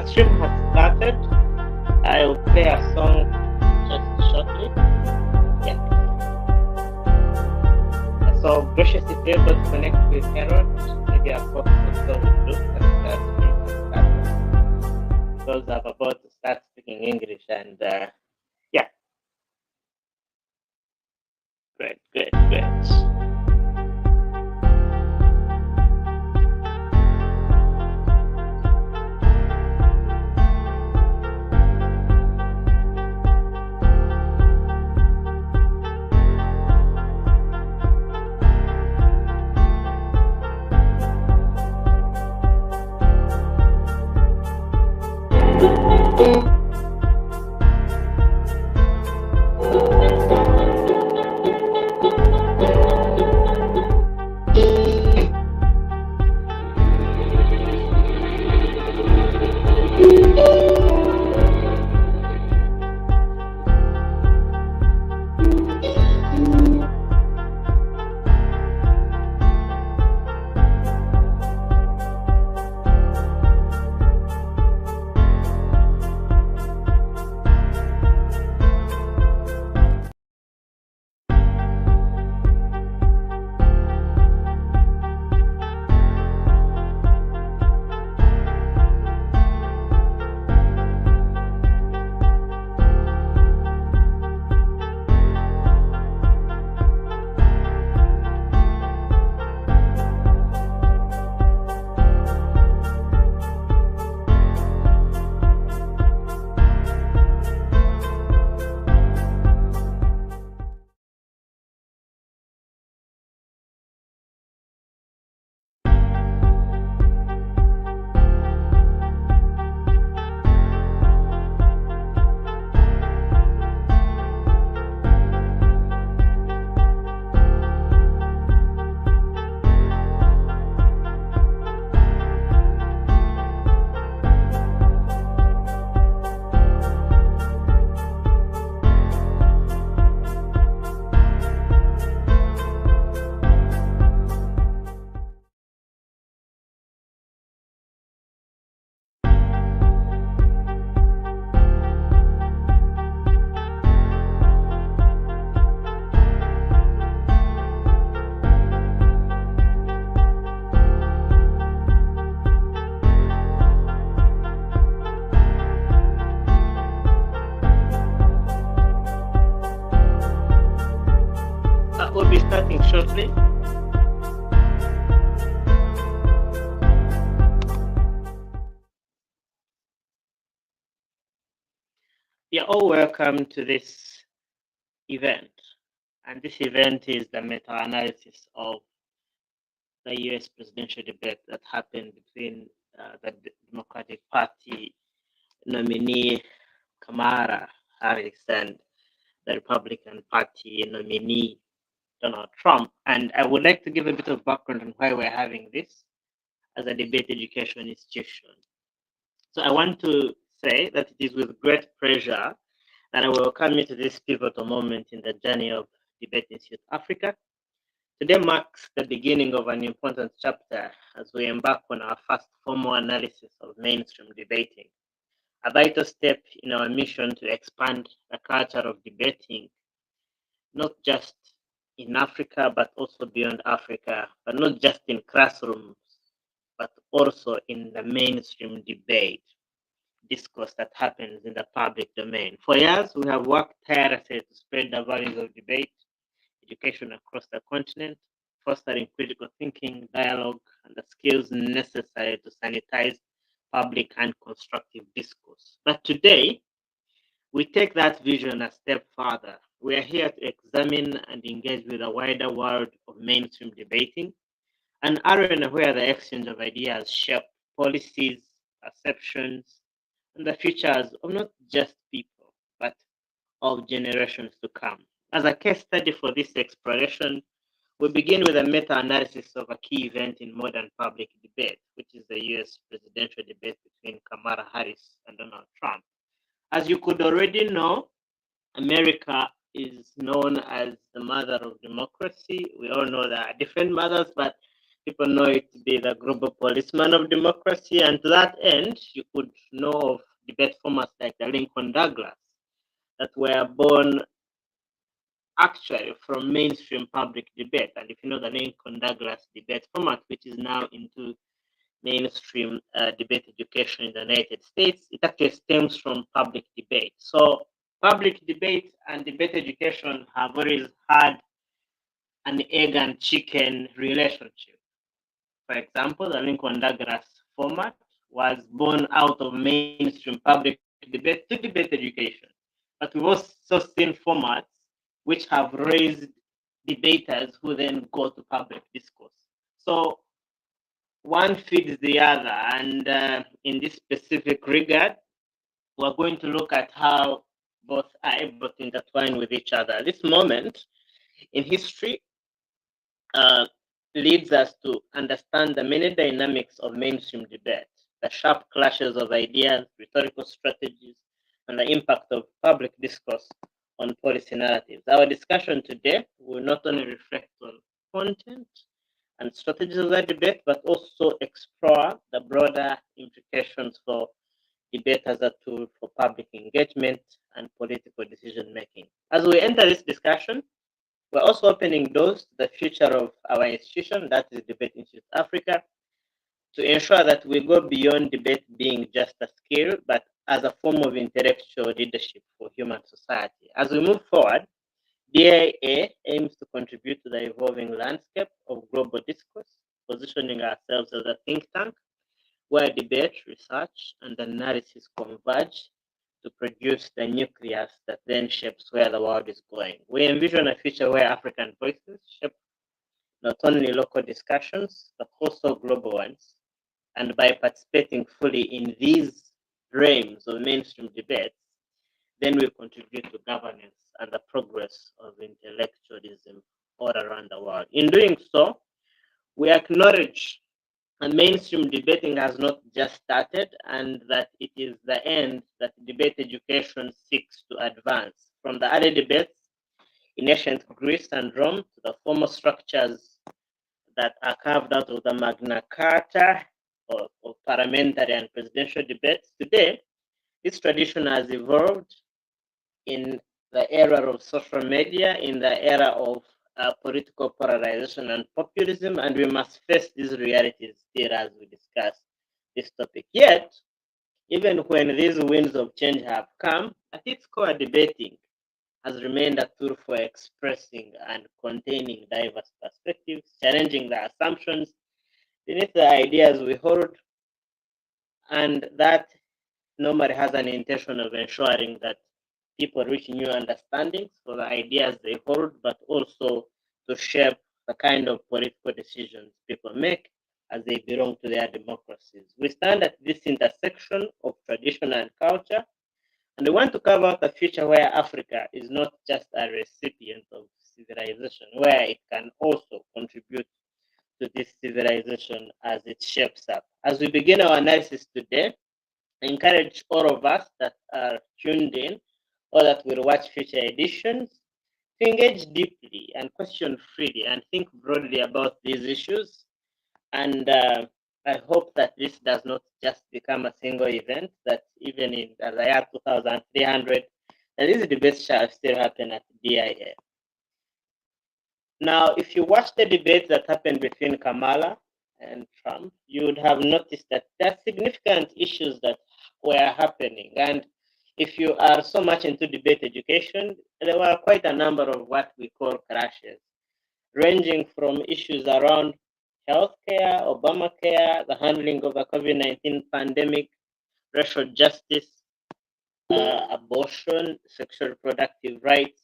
stream has started. I'll play a song just shortly. Yeah. So Gracious is able to connect with Harold. Maybe I'll talk also with Luke that the stream has started. Because I'm about to start speaking English and yeah. Great. We'll be starting shortly. You're all welcome to this event. And this event is the meta-analysis of the US presidential debate that happened between the Democratic Party nominee Kamala Harris and the Republican Party nominee Donald Trump. And I would like to give a bit of background on why we're having this as a debate education institution. So I want to say that it is with great pleasure that I welcome you to this pivotal moment in the journey of Debate Institute Africa. Today marks the beginning of an important chapter as we embark on our first formal analysis of mainstream debating, a vital step in our mission to expand the culture of debating, not just in Africa, but also beyond Africa, but not just in classrooms, but also in the mainstream debate discourse that happens in the public domain. For years, we have worked tirelessly to spread the values of debate, education across the continent, fostering critical thinking, dialogue, and the skills necessary to sanitize public and constructive discourse. But today, we take that vision a step further. We are here to examine and engage with a wider world of mainstream debating, an arena where the exchange of ideas shape policies, perceptions, and the futures of not just people, but of generations to come. As a case study for this exploration, we begin with a meta-analysis of a key event in modern public debate, which is the US presidential debate between Kamala Harris and Donald Trump. As you could already know, America is known as the mother of democracy. We all know there are different mothers, but people know it to be the global policeman of democracy. And to that end, you could know of debate formats like the Lincoln Douglas that were born actually from mainstream public debate. And if you know the Lincoln Douglas debate format, which is now into mainstream debate education in the United States, it actually stems from public debate. So public debate and debate education have always had an egg and chicken relationship. For example, the Lincoln Douglas format was born out of mainstream public debate to debate education. But we've also seen formats which have raised debaters who then go to public discourse. So one feeds the other. And in this specific regard, we're going to look at how both are able to intertwine with each other. This moment in history leads us to understand the many dynamics of mainstream debate, the sharp clashes of ideas, rhetorical strategies, and the impact of public discourse on policy narratives. Our discussion today will not only reflect on content and strategies of that debate, but also explore the broader implications for debate as a tool for public engagement and political decision making. As we enter this discussion, we're also opening doors to the future of our institution, that is Debate Institute Africa, to ensure that we go beyond debate being just a skill, but as a form of intellectual leadership for human society. As we move forward, DIA aims to contribute to the evolving landscape of global discourse, positioning ourselves as a think tank where debate, research, and analysis converge to produce the nucleus that then shapes where the world is going. We envision a future where African voices shape not only local discussions, but also global ones. And by participating fully in these realms of mainstream debates, then we contribute to governance and the progress of intellectualism all around the world. In doing so, we acknowledge that mainstream debating has not just started and that it is the end that debate education seeks to advance. From the early debates in ancient Greece and Rome to the formal structures that are carved out of the Magna Carta of parliamentary and presidential debates, today this tradition has evolved in the era of social media, in the era of political polarization and populism, and we must face these realities still as we discuss this topic. Yet, even when these winds of change have come, at its core, debating has remained a tool for expressing and containing diverse perspectives, challenging the assumptions beneath the ideas we hold, and that normally has an intention of ensuring that people reach new understandings for the ideas they hold, but also to shape the kind of political decisions people make as they belong to their democracies. We stand at this intersection of tradition and culture, and we want to carve out a future where Africa is not just a recipient of civilization, where it can also contribute to this civilization as it shapes up. As we begin our analysis today, I encourage all of us that are tuned in or that will watch future editions to engage deeply and question freely and think broadly about these issues. And I hope that this does not just become a single event, that even in the year 2300, that these debates shall still happen at DIA. Now, if you watch the debate that happened between Kamala and Trump, you would have noticed that there are significant issues that were happening. And if you are so much into debate education, there were quite a number of what we call crashes, ranging from issues around healthcare, Obamacare, the handling of the COVID-19 pandemic, racial justice, abortion, sexual reproductive rights,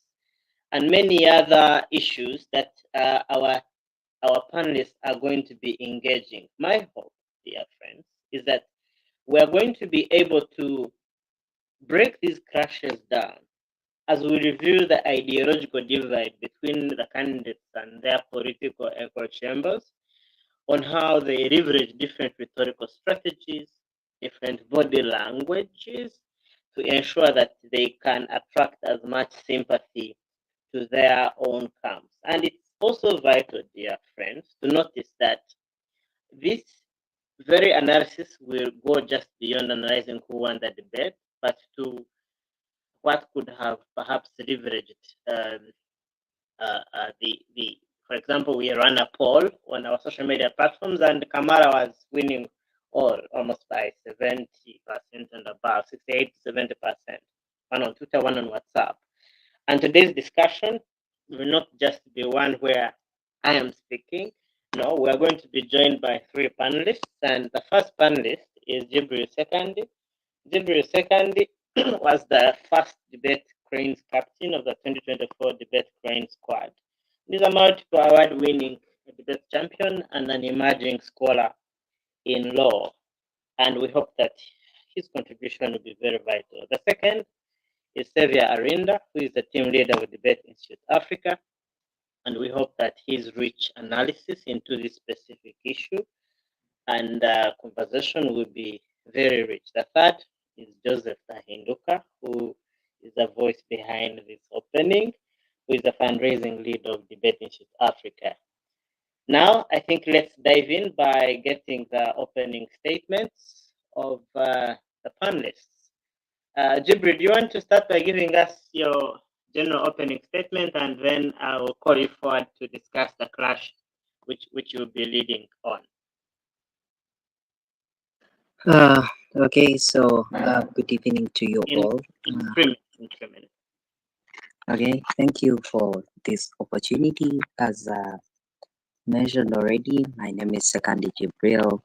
and many other issues that our panelists are going to be engaging. My hope, dear friends, is that we're going to be able to break these crashes down as we review the ideological divide between the candidates and their political echo chambers on how they leverage different rhetorical strategies, different body languages to ensure that they can attract as much sympathy to their own camps. And it's also vital, dear friends, to notice that this very analysis will go just beyond analyzing who won the debate, but to what could have perhaps leveraged the. For example, we ran a poll on our social media platforms, and Kamara was winning all almost by 70% and above, 68 to 70%. One on Twitter, one on WhatsApp. And today's discussion will not just be one where I am speaking. No, we are going to be joined by three panelists, and the first panelist is Jibril Sekandi. Jibril Sekandi was the first debate Cranes captain of the 2024 Debate Crane Squad. He's a multiple award-winning debate champion and an emerging scholar in law, and we hope that his contribution will be very vital. The second is Xavier Arinda, who is the team leader with Debate Institute Africa, and we hope that his rich analysis into this specific issue and conversation will be very rich. The third is Joseph Tahinduka, who is the voice behind this opening, who is the fundraising lead of Debate Institute Africa. Now, I think let's dive in by getting the opening statements of the panelists. Jibril, do you want to start by giving us your general opening statement, and then I will call you forward to discuss the clash which you'll be leading on. Okay, so good evening to you all. In 3 minutes. Okay, thank you for this opportunity. As mentioned already, my name is Sekandi Jibril,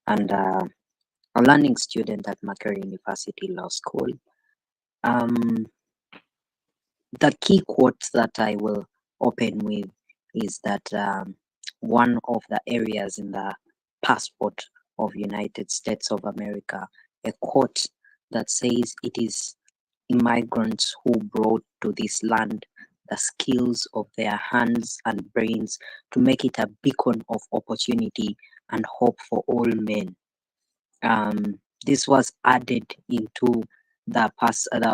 and a learning student at Macquarie University Law School. The key quotes that I will open with is that one of the areas in the passport of United States of America, a quote that says it is immigrants who brought to this land the skills of their hands and brains to make it a beacon of opportunity and hope for all men. This was added into the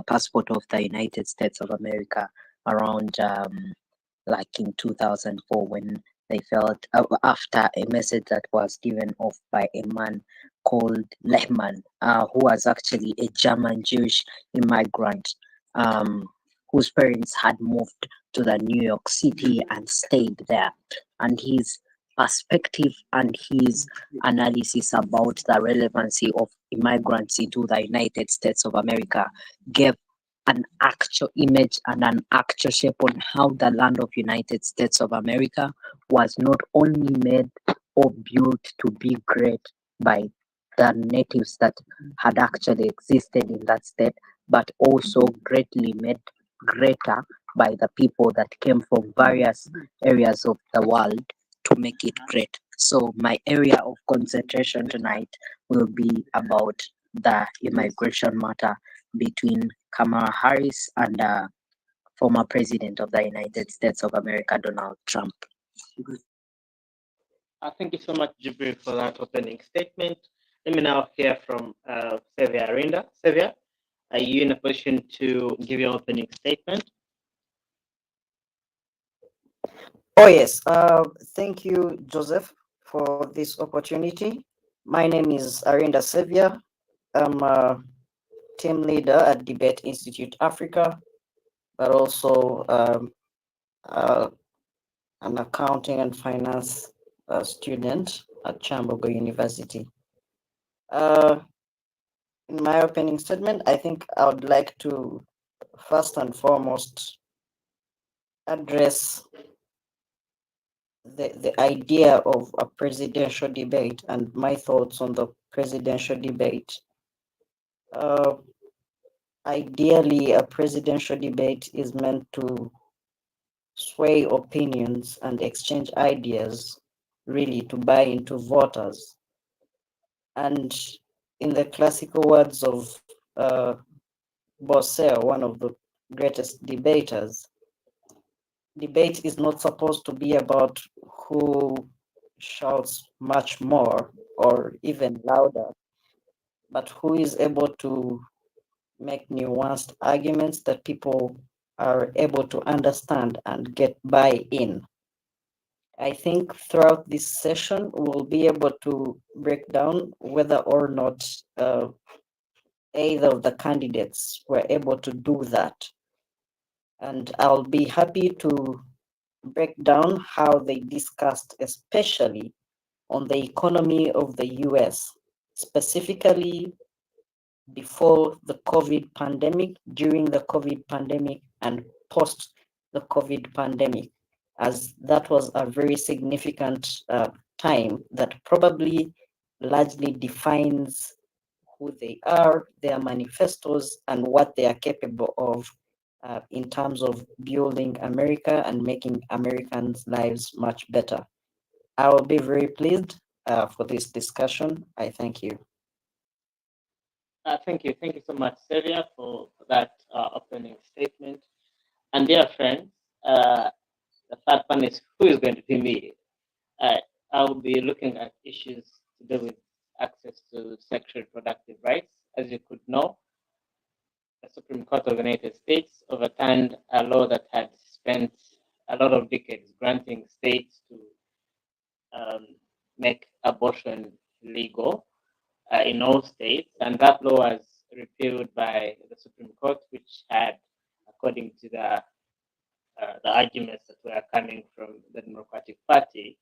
passport of the United States of America around like in 2004, when they felt after a message that was given off by a man called Lehman, who was actually a German Jewish immigrant whose parents had moved to the New York City and stayed there. And his perspective and his analysis about the relevancy of immigrants into the United States of America gave an actual image and an actual shape on how the land of United States of America was not only made or built to be great by the natives that had actually existed in that state, but also greatly made greater by the people that came from various areas of the world to make it great. So my area of concentration tonight will be about the immigration matter between Kamala Harris and former President of the United States of America, Donald Trump. Thank you so much, Jibril, for that opening statement. Let me now hear from Xavier Arinda. Xavier, are you in a position to give your opening statement? Oh, yes. Thank you, Joseph, for this opportunity. My name is Arinda Xavier. I'm a team leader at Debate Institute Africa, but also an accounting and finance student at Chambogo University. In my opening statement, I think I would like to first and foremost address the idea of a presidential debate and my thoughts on the presidential debate. Ideally, a presidential debate is meant to sway opinions and exchange ideas, really to buy into voters. And in the classical words of Bosser, one of the greatest debaters, debate is not supposed to be about who shouts much more or even louder, but who is able to make nuanced arguments that people are able to understand and get buy-in. I think throughout this session, we'll be able to break down whether or not either of the candidates were able to do that. And I'll be happy to break down how they discussed, especially on the economy of the US, specifically before the COVID pandemic, during the COVID pandemic, and post the COVID pandemic, as that was a very significant time that probably largely defines who they are, their manifestos, and what they are capable of in terms of building America and making Americans' lives much better. I will be very pleased for this discussion. I thank you. Thank you. Thank you so much, Sevia, for that opening statement. And dear friends, the third one is who is going to be me? I'll be looking at issues to do with access to sexual reproductive rights. As you could know, the Supreme Court of the United States overturned a law that had spent a lot of decades granting states to make abortion legal in all states, and that law was repealed by the Supreme Court, which had, according to the arguments that were coming from the Democratic Party,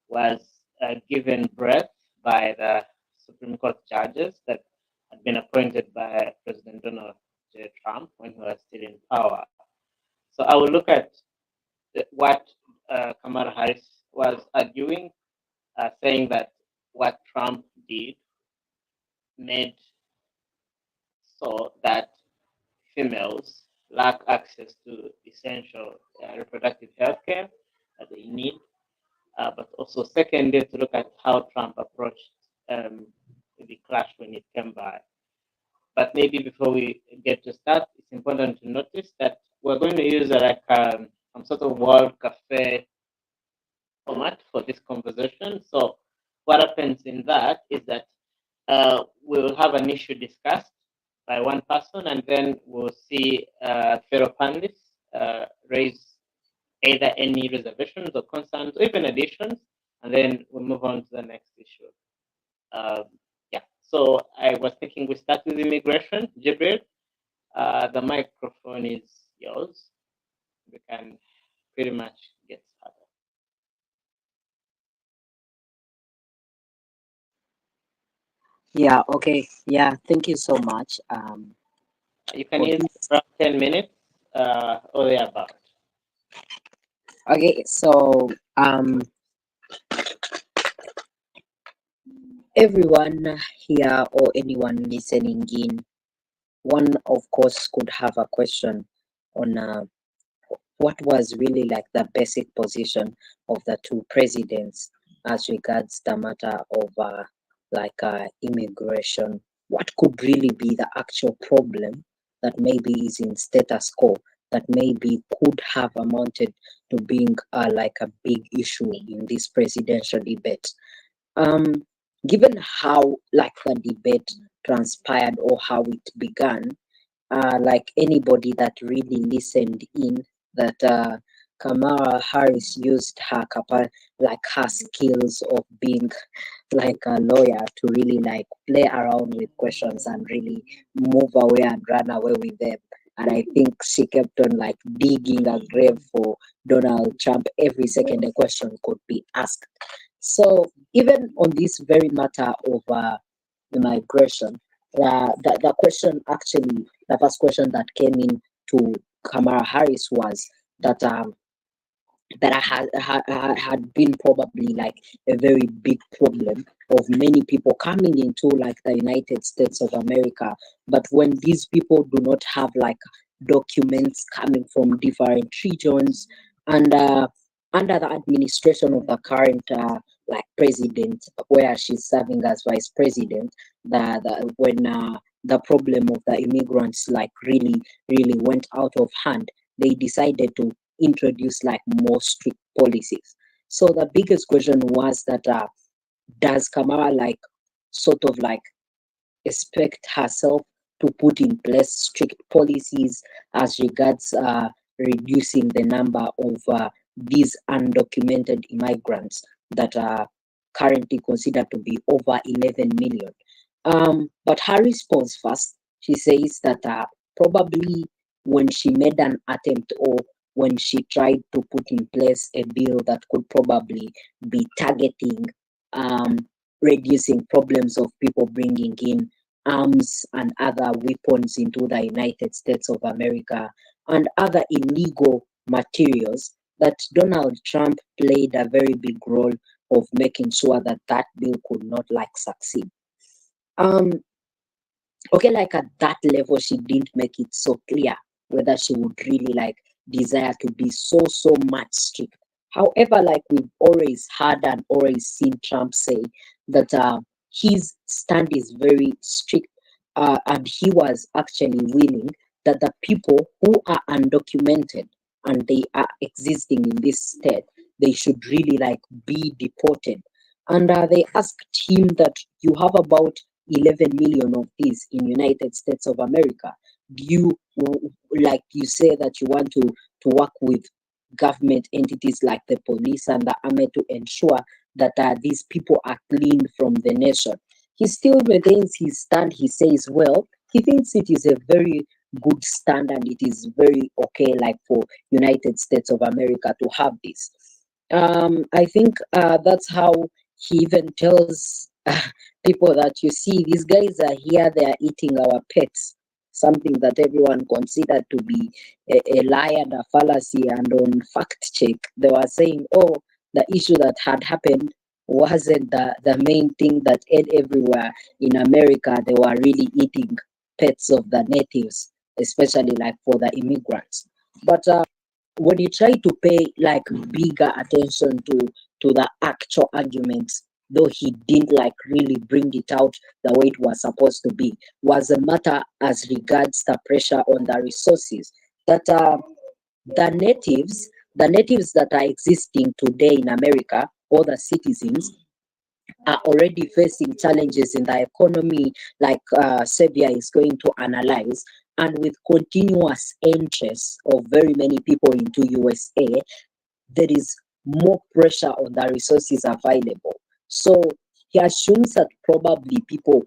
was given breath by the Supreme Court judges that had been appointed by President Donald J. Trump when he was still in power. So I will look at what Kamala Harris was arguing, saying that what Trump did made so that females lack access to essential reproductive health care that they need, but also secondly, to look at how Trump approached the clash when it came by. But maybe before we get to start, it's important to notice that we're going to use some sort of World Cafe format for this conversation. So what happens in that is that we will have an issue discussed by one person, and then we'll see fellow panelists raise either any reservations or concerns or even additions, and then we'll move on to the next issue. Yeah, so I was thinking we start with immigration. Jibril, the microphone is yours. We can pretty much get started. Yeah, okay. Yeah, thank you so much. You can for use this. around 10 minutes or thereabout. Okay, so everyone here or anyone listening in, one of course could have a question on what was really like the basic position of the two presidents as regards the matter of immigration. What could really be the actual problem that maybe is in status quo that maybe could have amounted to being like a big issue in this presidential debate? Um, Given how like the debate transpired or how it began, like anybody that really listened in, that Kamala Harris used like her skills of being like a lawyer to really like play around with questions and really move away and run away with them. And I think she kept on like digging a grave for Donald Trump every second a question could be asked. So even on this very matter of the migration, the question actually, the first question that came in to Kamala Harris was that had been probably like a very big problem of many people coming into like the United States of America, but when these people do not have like documents coming from different regions, and under the administration of the current like president, where she's serving as vice president, when the problem of the immigrants like really went out of hand, they decided to introduce like more strict policies. So the biggest question was that does Kamala like sort of like expect herself to put in place strict policies as regards reducing the number of these undocumented immigrants that are currently considered to be over 11 million. But her response first, she says that probably when she made an attempt or when she tried to put in place a bill that could probably be targeting reducing problems of people bringing in arms and other weapons into the United States of America and other illegal materials, that Donald Trump played a very big role of making sure that that bill could not succeed. Okay, at that level, she didn't make it so clear whether she would really desire to be so much strict. However, we've always heard and always seen Trump say that his stand is very strict, and he was actually willing that the people who are undocumented and they are existing in this state, they should really be deported. And they asked him that you have about 11 million of these in United States of America. Do you you say that you want to work with government entities like the police and the army to ensure that these people are cleaned from the nation? He still maintains his stand. He says, well, he thinks it is a very good stand and it is very okay for United States of America to have this. I think that's how he even tells people that you see these guys are here, they are eating our pets, something that everyone considered to be a lie and a fallacy. And on fact check, they were saying, oh, the issue that had happened wasn't the main thing that ate everywhere in America. They were really eating pets of the natives, especially for the immigrants. But when you try to pay bigger attention to the actual arguments, though he didn't really bring it out the way it was supposed to be, was a matter as regards the pressure on the resources that the natives that are existing today in America, or the citizens, are already facing challenges in the economy, Serbia is going to analyze, and with continuous entrance of very many people into USA, there is more pressure on the resources available. So he assumes that probably people,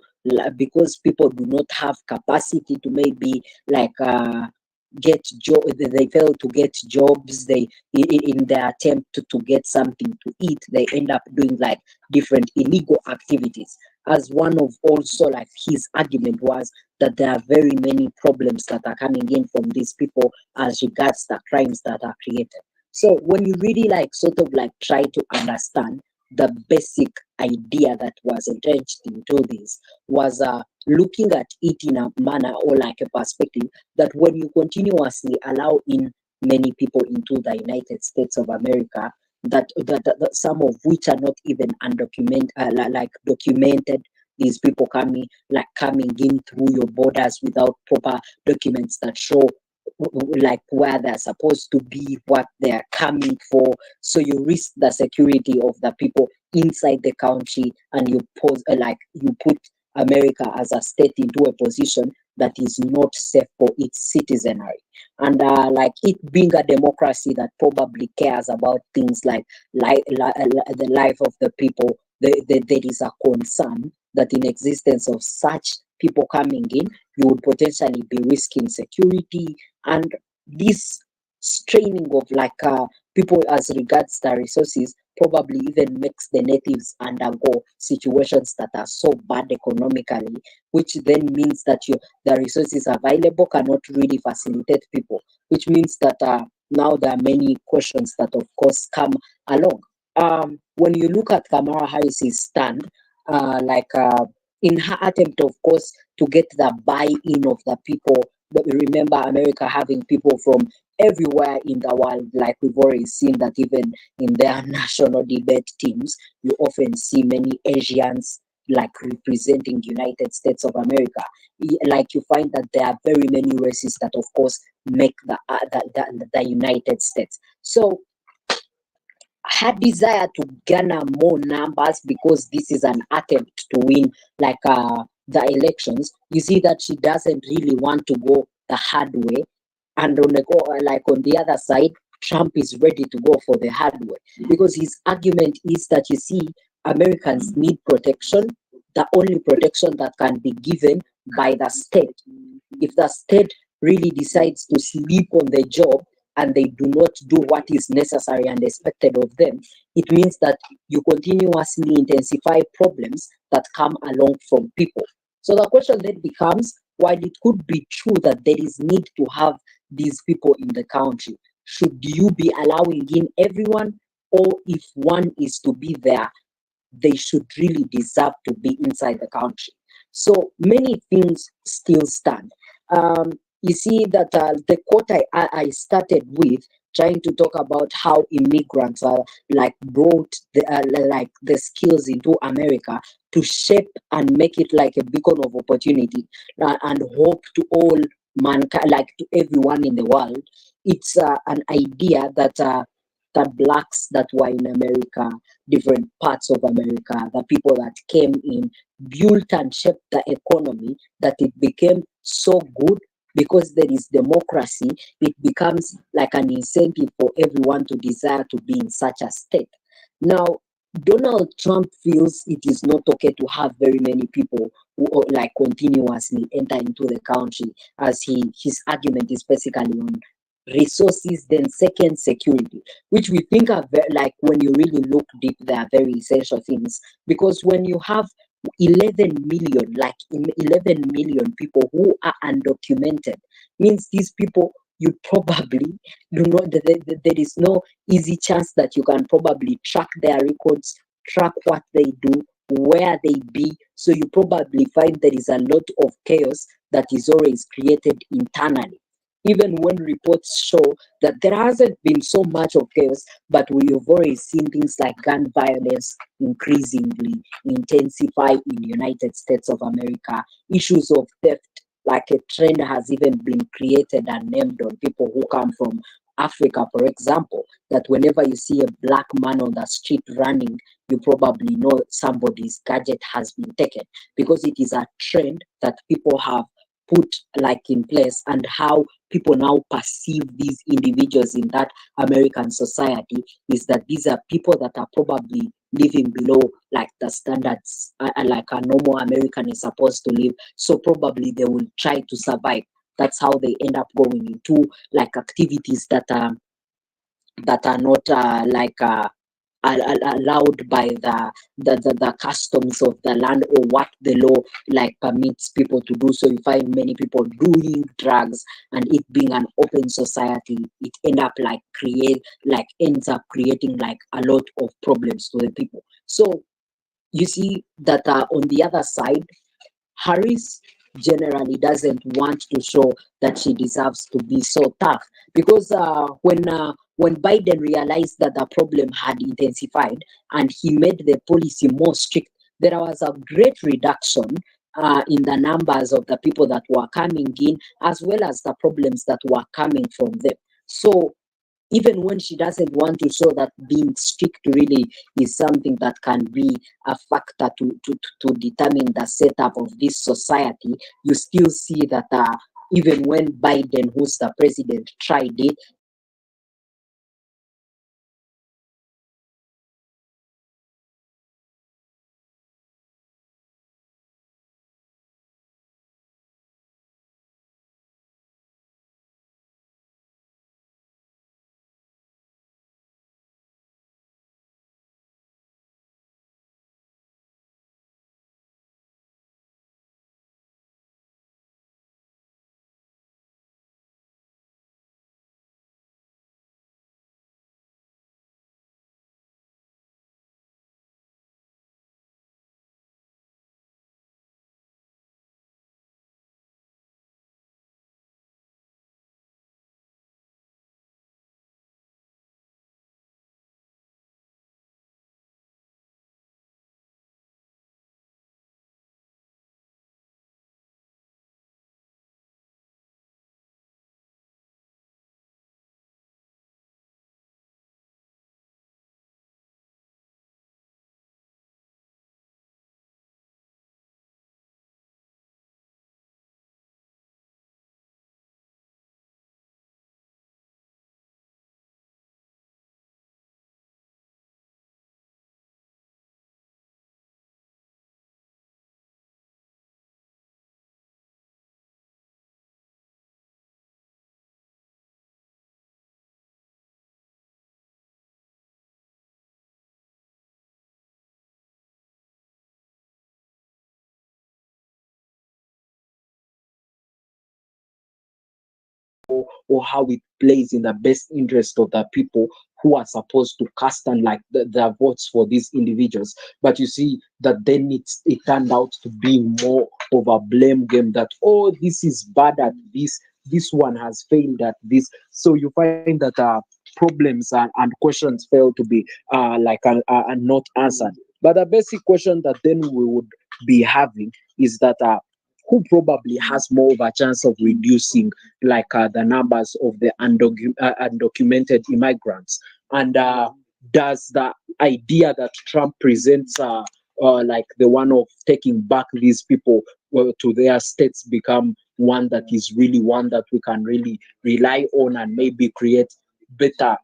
because people do not have capacity to maybe get job, they fail to get jobs. They in their attempt to get something to eat, they end up doing different illegal activities. As one of also his argument was that there are very many problems that are coming in from these people as regards the crimes that are created. So when you really try to understand the basic idea that was entrenched into this, was looking at it in a manner or a perspective that when you continuously allow in many people into the United States of America, that some of which are not even undocumented, documented, these people coming in through your borders without proper documents that show where they're supposed to be, what they're coming for. So you risk the security of the people inside the country, and you you put America as a state into a position that is not safe for its citizenry. And it being a democracy that probably cares about things like the life of the people, there is a concern that in existence of such people coming in, you would potentially be risking security, and this straining of people as regards the resources probably even makes the natives undergo situations that are so bad economically, which then means that the resources available cannot really facilitate people, which means that now there are many questions that of course come along. When you look at Kamala Harris's stand, in her attempt, of course, to get the buy-in of the people. But remember, America having people from everywhere in the world, we've already seen that even in their national debate teams, you often see many Asians representing United States of America. You find that there are very many races that, of course, make the United States. So her desire to garner more numbers, because this is an attempt to win the elections, you see that she doesn't really want to go the hard way. And on the other side, Trump is ready to go for the hard way, because his argument is that, you see, Americans need protection. The only protection that can be given by the state. If the state really decides to sleep on the job and they do not do what is necessary and expected of them, it means that you continuously intensify problems that come along from people. So the question then becomes, while it could be true that there is need to have these people in the country, should you be allowing in everyone, or if one is to be there, they should really deserve to be inside the country? So many things still stand. You see that the quote I started with, trying to talk about how immigrants are like brought like the skills into America to shape and make it like a beacon of opportunity, and hope to all mankind, like to everyone in the world. It's an idea that that blacks that were in America, different parts of America, the people that came in, built and shaped the economy, that it became so good. Because there is democracy, it becomes like an incentive for everyone to desire to be in such a state. Now, Donald Trump feels it is not okay to have very many people who like continuously enter into the country, as his argument is basically on resources, then second, security, which we think are very, like, when you really look deep, they are very essential things. Because when you have 11 million, like 11 million people who are undocumented, means these people, you probably do not, there is no easy chance that you can probably track their records, track what they do, where they be. So you probably find there is a lot of chaos that is always created internally. Even when reports show that there hasn't been so much of chaos, but we have already seen things like gun violence increasingly intensify in United States of America, issues of theft, like a trend has even been created and named on people who come from Africa, for example, that whenever you see a black man on the street running, you probably know somebody's gadget has been taken, because it is a trend that people have put like in place, and how people now perceive these individuals in that American society is that these are people that are probably living below like the standards like a normal American is supposed to live. So probably they will try to survive. That's how they end up going into like activities that are not allowed by the customs of the land, or what the law like permits people to do. So you find many people doing drugs, and it being an open society, it ends up creating like a lot of problems to the people. So you see that on the other side, Harris generally doesn't want to show that she deserves to be so tough, because when Biden realized that the problem had intensified and he made the policy more strict, there was a great reduction in the numbers of the people that were coming in, as well as the problems that were coming from them. So even when she doesn't want to show that being strict really is something that can be a factor to determine the setup of this society, you still see that even when Biden, who's the president, tried it, or how it plays in the best interest of the people who are supposed to cast and like their votes for these individuals. But you see that then it turned out to be more of a blame game that, oh, this is bad at this one has failed at this. So you find that problems and questions fail to be not answered. But the basic question that then we would be having is that who probably has more of a chance of reducing the numbers of the undocumented immigrants, and does the idea that Trump presents like the one of taking back these people to their states become one that is really one that we can really rely on and maybe create better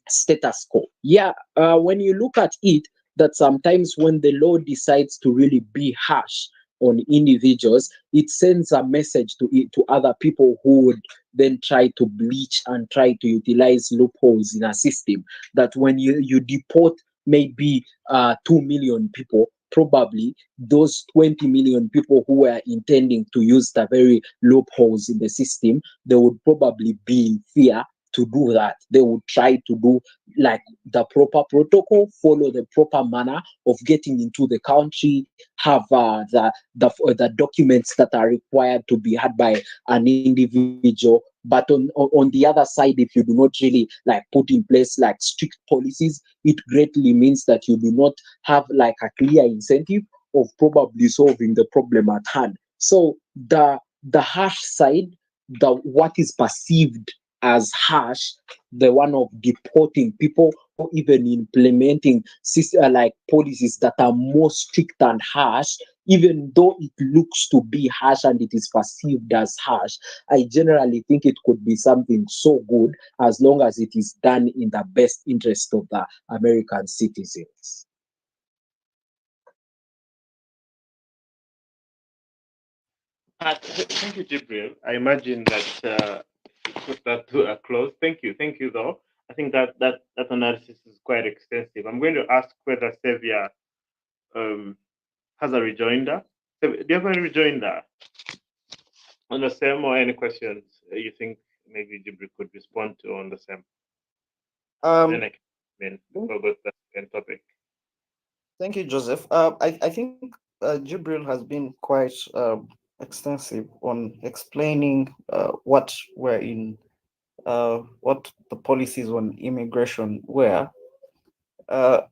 status quo. Yeah, when you look at it, that sometimes when the law decides to really be harsh on individuals, it sends a message to other people who would then try to bleach and try to utilize loopholes in a system. That when you deport maybe 2 million people, probably those 20 million people who were intending to use the very loopholes in the system, they would probably be in fear to do that. They would try to do like the proper protocol, follow the proper manner of getting into the country, have the documents that are required to be had by an individual. But on the other side, if you do not really like put in place like strict policies, it greatly means that you do not have like a clear incentive of probably solving the problem at hand. So the harsh side, the what is perceived as harsh, the one of deporting people or even implementing like policies that are more strict and harsh, even though it looks to be harsh and it is perceived as harsh, I generally think it could be something so good as long as it is done in the best interest of the American citizens. Thank you, Jibril. I imagine that put that to a close. Thank you, though. I think that analysis is quite extensive. I'm going to ask whether Sevia has a rejoinder. Do you have any rejoinder on the same or any questions you think maybe Jibril could respond to on the same? Then Um, I can before go to the second topic. Thank you, Joseph. I think Jibril has been quite extensive on explaining what the policies on immigration were. Uh,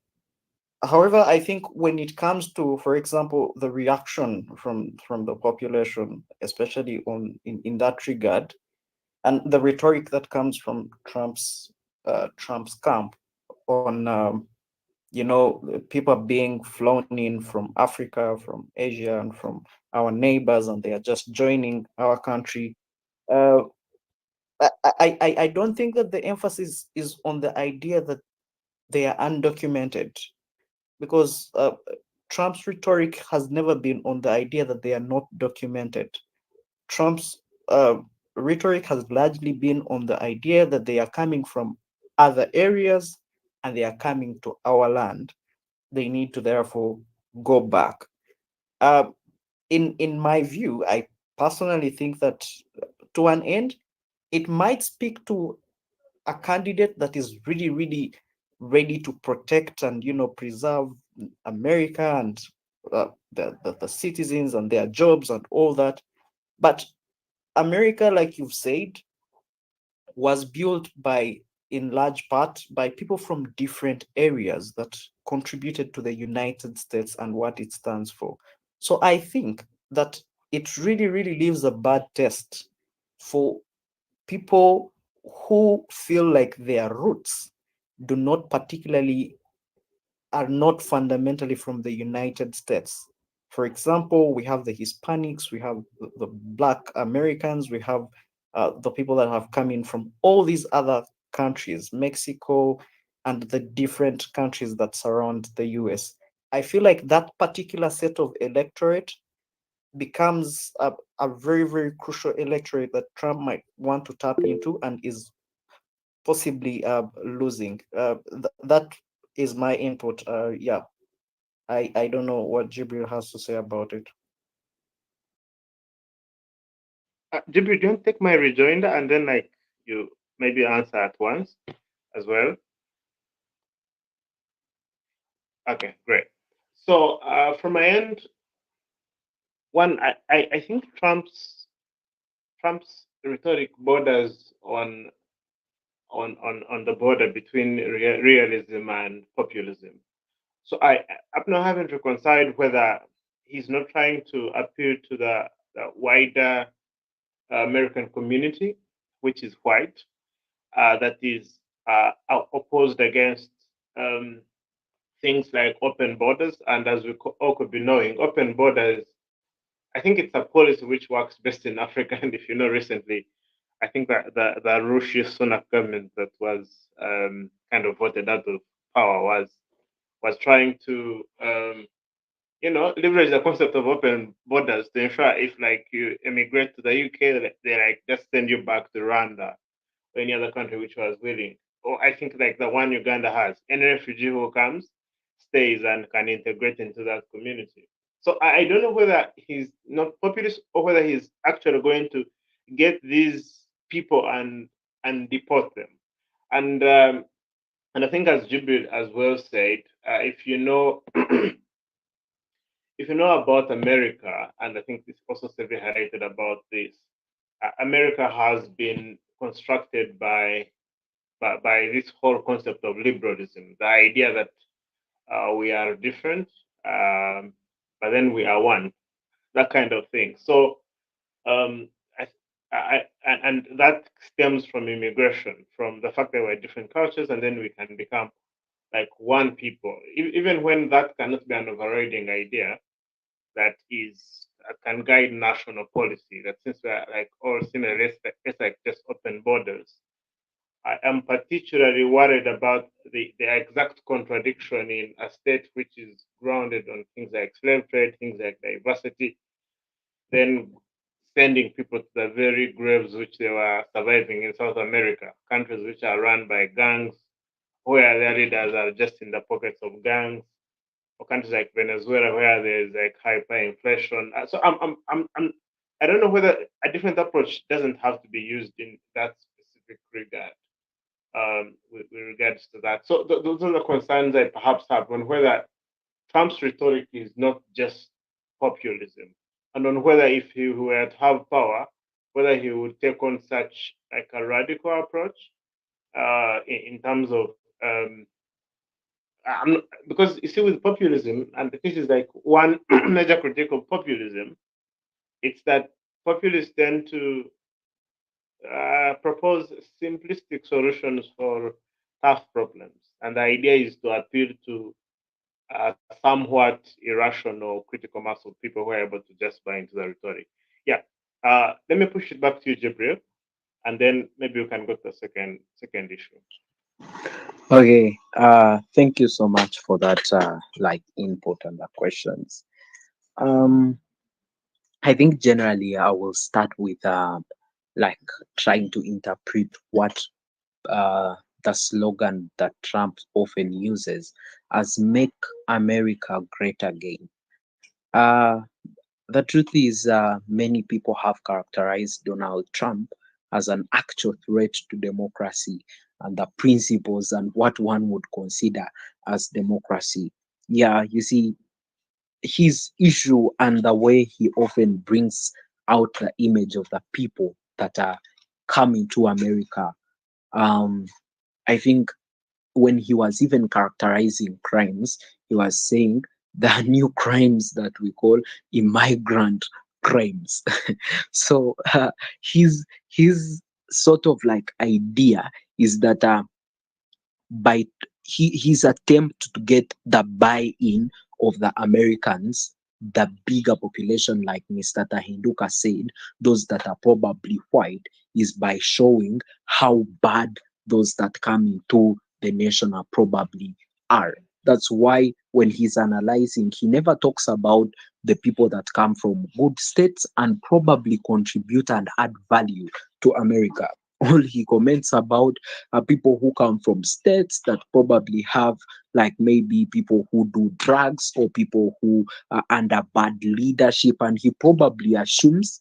However, I think when it comes to, for example, the reaction from the population, especially in that regard, and the rhetoric that comes from Trump's camp on people being flown in from Africa, from Asia, and from our neighbors, and they are just joining our country. Uh, I don't think that the emphasis is on the idea that they are undocumented, because Trump's rhetoric has never been on the idea that they are not documented. Trump's rhetoric has largely been on the idea that they are coming from other areas and they are coming to our land. They need to therefore go back. Uh, in my view, I personally think that to an end, it might speak to a candidate that is really, really ready to protect and preserve America and the citizens and their jobs and all that. But America, like you've said, was built in large part by people from different areas that contributed to the United States and what it stands for. So I think that it really, really leaves a bad taste for people who feel like their roots do not particularly are not fundamentally from the United States. For example, we have the Hispanics, we have the Black Americans, we have the people that have come in from all these other countries, Mexico, and the different countries that surround the US. I feel like that particular set of electorate becomes a very, very crucial electorate that Trump might want to tap into and is possibly losing. That is my input. Yeah, I don't know what Jibril has to say about it. Jibri, don't take my rejoinder and then like you maybe answer at once as well. Okay, great. So from my end, one, I think Trump's rhetoric borders on the border between realism and populism. So I'm not having reconciled whether he's not trying to appeal to the wider American community, which is white, that is opposed against um, things like open borders. And as we all could be knowing, open borders, I think it's a policy which works best in Africa. And if you know recently, I think that the Rishi Sunak government that was kind of voted out of power was trying to leverage the concept of open borders to ensure if like you immigrate to the UK, they like just send you back to Rwanda or any other country which was willing. Or I think like the one Uganda has, any refugee who comes stays and can integrate into that community. So I don't know whether he's not populist or whether he's actually going to get these people and deport them. And I think as Jibril as well said, if you know if you know about America, and I think it's also severely highlighted about this, America has been constructed by this whole concept of liberalism, the idea that we are different, but then we are one, that kind of thing. So, um, and that stems from immigration, from the fact that we're different cultures, and then we can become like one people, even when that cannot be an overriding idea that is can guide national policy. That since we're like all similar, let's like just open borders. I am particularly worried about the exact contradiction in a state which is grounded on things like slave trade, things like diversity, then sending people to the very graves which they were surviving in South America, countries which are run by gangs, where their leaders are just in the pockets of gangs, or countries like Venezuela where there's like hyperinflation. So I don't know whether a different approach doesn't have to be used in that specific regard. With regards to that, so those are the concerns I perhaps have on whether Trump's rhetoric is not just populism, and on whether if he were to have power, whether he would take on such like a radical approach in terms of because you see with populism, and this is like one major critique of populism, it's that populists tend to propose simplistic solutions for tough problems, and the idea is to appeal to somewhat irrational critical mass of people who are able to just buy into the rhetoric. Yeah. Let me push it back to you, Gabriel, and then maybe we can go to the second issue. Okay. Thank you so much for that like input and the questions. Um, I think generally I will start with like trying to interpret what the slogan that Trump often uses as "Make America Great Again." Uh, the truth is, many people have characterized Donald Trump as an actual threat to democracy and the principles and what one would consider as democracy. Yeah, you see, his issue and the way he often brings out the image of the people that are coming to America. Um, I think when he was even characterizing crimes, he was saying there are new crimes that we call immigrant crimes. So his sort of like idea is that by his attempt to get the buy-in of the Americans, the bigger population, like Mr. Tahinduka said, those that are probably white, is by showing how bad those that come into the nation are probably are. That's why when he's analyzing, he never talks about the people that come from good states and probably contribute and add value to America. All he comments about are people who come from states that probably have, like, maybe people who do drugs or people who are under bad leadership, and he probably assumes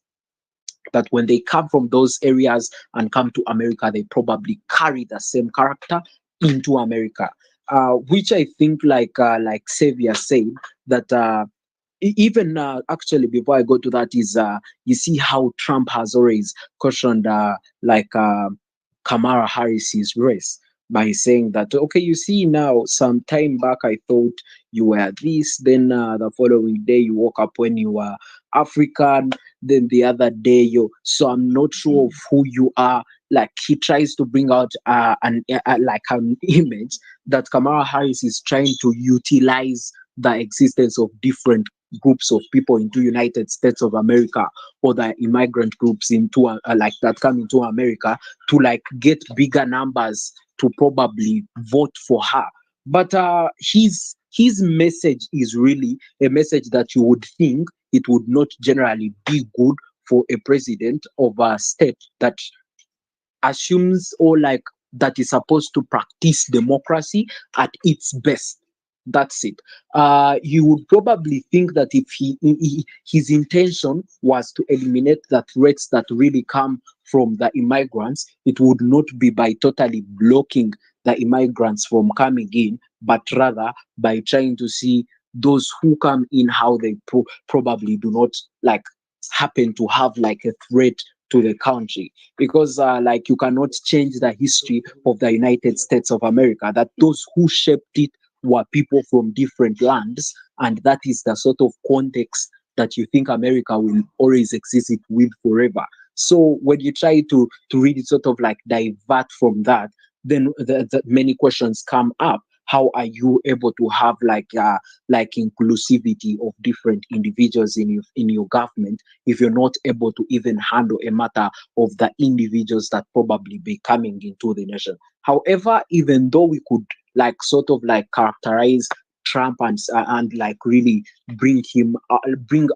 that when they come from those areas and come to America, they probably carry the same character into America. Which I think, like Xavier said, that even actually before I go to that is you see how Trump has always cautioned Kamala Harris's race by saying that, okay, you see now, some time back I thought you were this, then the following day you woke up when you were African, then the other day you, so I'm not sure of who you are. Like, he tries to bring out an image that Kamala Harris is trying to utilize the existence of different groups of people into United States of America, or the immigrant groups into like that come into America, to like get bigger numbers to probably vote for her. But his message is really a message that you would think it would not generally be good for a president of a state that assumes, or like, that is supposed to practice democracy at its best. That's it. You would probably think that if his intention was to eliminate the threats that really come from the immigrants, it would not be by totally blocking the immigrants from coming in, but rather by trying to see those who come in, how they probably do not like happen to have like a threat to the country. Because like, you cannot change the history of the United States of America, that those who shaped it were people from different lands, and that is the sort of context that you think America will always exist it with forever. So when you try to really sort of like divert from that, then the many questions come up. How are you able to have like inclusivity of different individuals in your government if you're not able to even handle a matter of the individuals that probably be coming into the nation? However, even though we could like sort of like characterize Trump and like really bring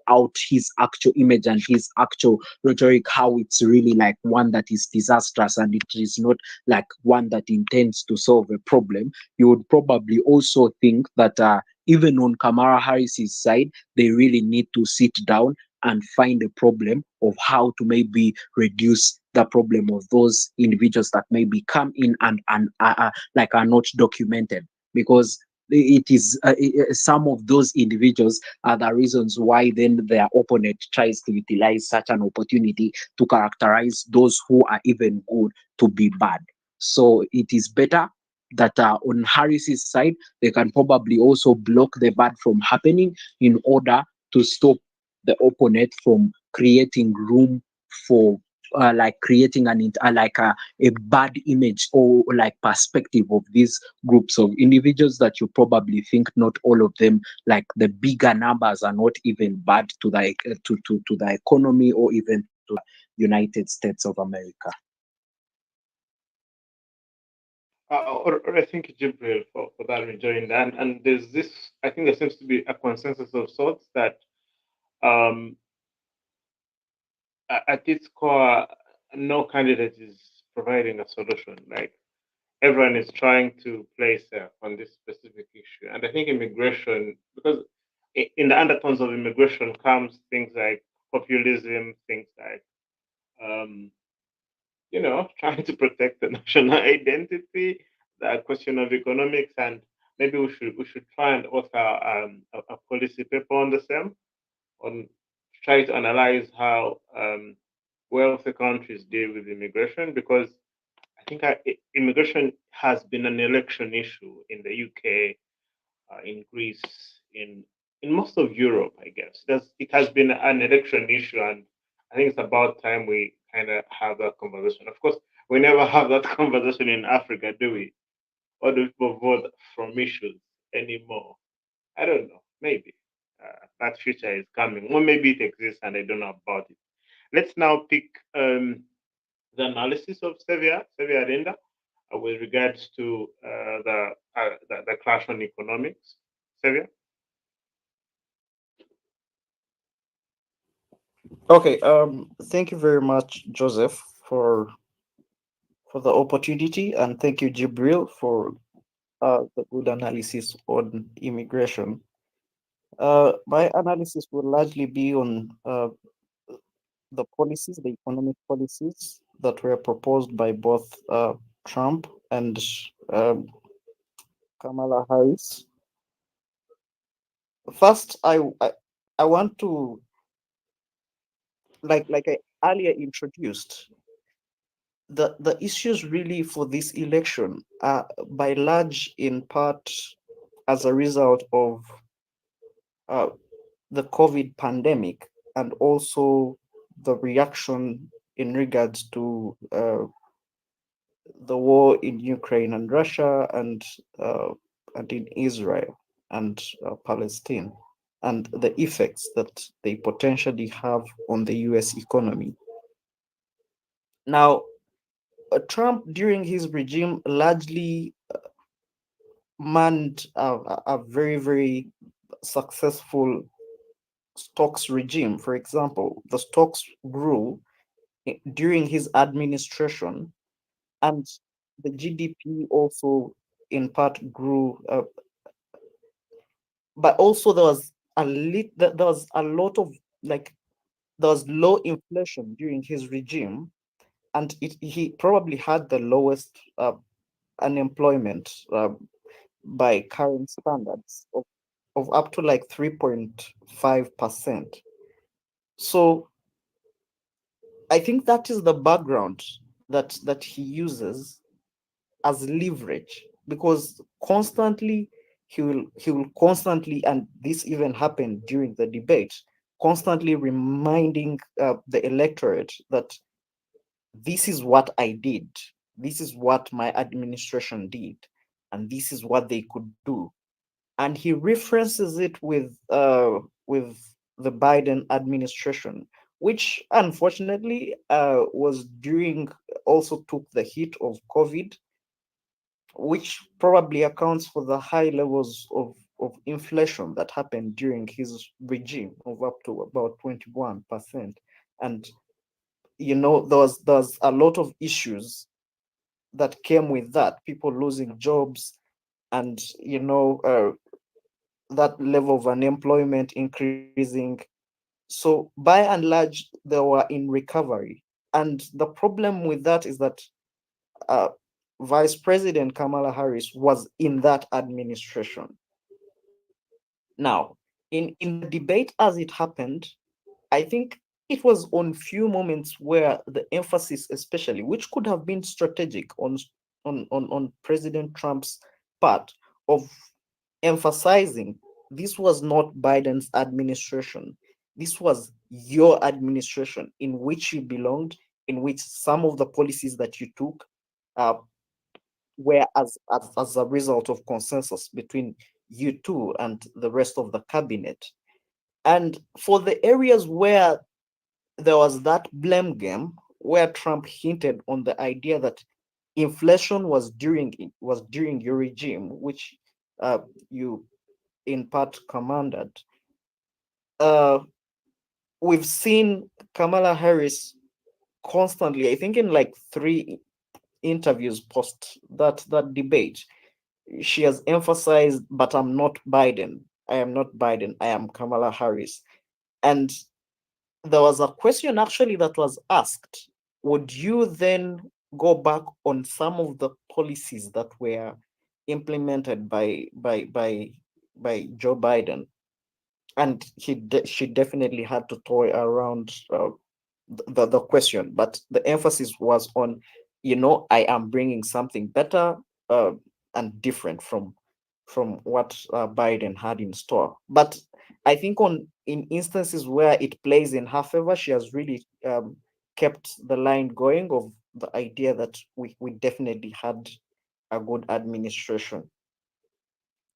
out his actual image and his actual rhetoric, how it's really like one that is disastrous and it is not like one that intends to solve a problem, you would probably also think that even on Kamala Harris's side, they really need to sit down and find a problem of how to maybe reduce the problem of those individuals that maybe come in and like are not documented, because it is some of those individuals are the reasons why then their opponent tries to utilize such an opportunity to characterize those who are even good to be bad. So it is better that on Harris's side, they can probably also block the bad from happening in order to stop the opponent from creating room for like creating a bad image or like perspective of these groups of individuals that you probably think not all of them, like the bigger numbers, are not even bad to to the economy or even to the United States of America. Or I think Jibril for that rejoin. And there's this, I think there seems to be a consensus of sorts that um, at its core, no candidate is providing a solution. Like, everyone is trying to play safe on this specific issue. And I think immigration, because in the undertones of immigration comes things like populism, things like um, trying to protect the national identity, the question of economics, and maybe we should try and author a policy paper on the same, on try to analyze how wealthy countries deal with immigration, because I think immigration has been an election issue in the UK, in Greece, in most of Europe, I guess. It has been an election issue, and I think it's about time we kind of have that conversation. Of course, we never have that conversation in Africa, do we? Or do people vote from issues anymore? I don't know. Maybe that future is coming, or maybe it exists and I don't know about it. Let's now pick the analysis of Xavier Arenda, with regards to the clash on economics. Xavier? Okay, thank you very much, Joseph, for the opportunity, and thank you, Jibril, for the good analysis on immigration. My analysis will largely be on the policies, the economic policies that were proposed by both Trump and um, Kamala Harris. First, I want to, like I earlier introduced, the issues really for this election are by large in part as a result of uh, the COVID pandemic, and also the reaction in regards to the war in Ukraine and Russia, and in Israel and Palestine, and the effects that they potentially have on the US economy. Now, Trump during his regime largely manned a very, very successful stocks regime. For example, the stocks grew during his administration, and the GDP also in part grew, but also there was a lot of, like, there was low inflation during his regime, and he probably had the lowest unemployment by current standards of up to like 3.5%. So I think that is the background that he uses as leverage, because constantly he will constantly, and this even happened during the debate, constantly reminding the electorate that this is what I did, this is what my administration did, and this is what they could do. And he references it with the Biden administration, which unfortunately was during, also took the hit of COVID, which probably accounts for the high levels of inflation that happened during his regime of up to about 21%. And there's a lot of issues that came with that, people losing jobs, and that level of unemployment increasing. So by and large, they were in recovery. And the problem with that is that uh, Vice President Kamala Harris was in that administration. Now, in the debate as it happened, I think it was on few moments where the emphasis, especially, which could have been strategic on President Trump's part, of emphasizing this was not Biden's administration. This was your administration in which you belonged, in which some of the policies that you took uh, were as a result of consensus between you two and the rest of the cabinet. And for the areas where there was that blame game, where Trump hinted on the idea that inflation was during your regime, which you in part commanded. Uh, we've seen Kamala Harris constantly, I think in like 3 interviews post that debate, she has emphasized, but I'm not Biden. I am not Biden. I am Kamala Harris. And there was a question actually that was asked: would you then go back on some of the policies that were implemented by Joe Biden? And she definitely had to toy around the question, but the emphasis was on, I am bringing something better uh, and different from what Biden had in store. But I think in instances where it plays in her favor, she has really kept the line going of the idea that we definitely had a good administration.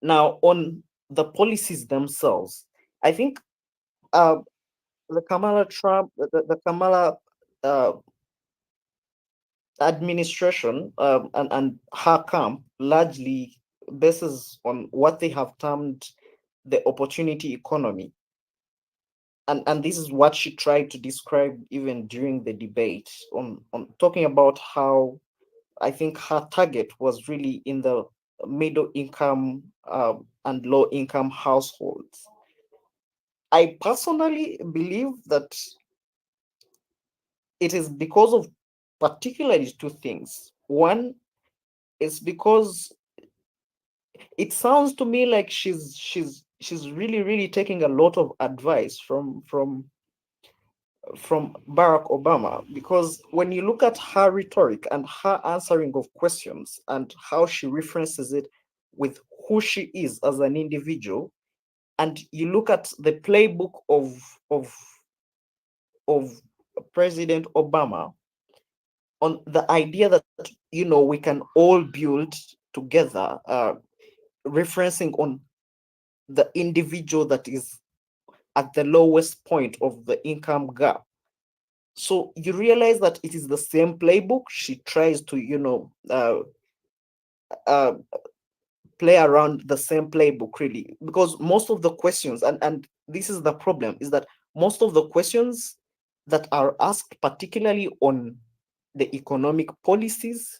Now, on the policies themselves, I think uh, the Kamala uh, administration, and her camp largely bases on what they have termed the opportunity economy. And this is what she tried to describe even during the debate, on talking about how I think her target was really in the middle income and low income households. I personally believe that it is because of particularly two things. One is because it sounds to me like she's really really taking a lot of advice from Barack Obama, because when you look at her rhetoric and her answering of questions and how she references it with who she is as an individual, and you look at the playbook of President Obama on the idea that we can all build together, referencing on the individual that is at the lowest point of the income gap. So you realize that it is the same playbook. She tries to uh, play around the same playbook, really, because most of the questions, and this is the problem, is that most of the questions that are asked, particularly on the economic policies,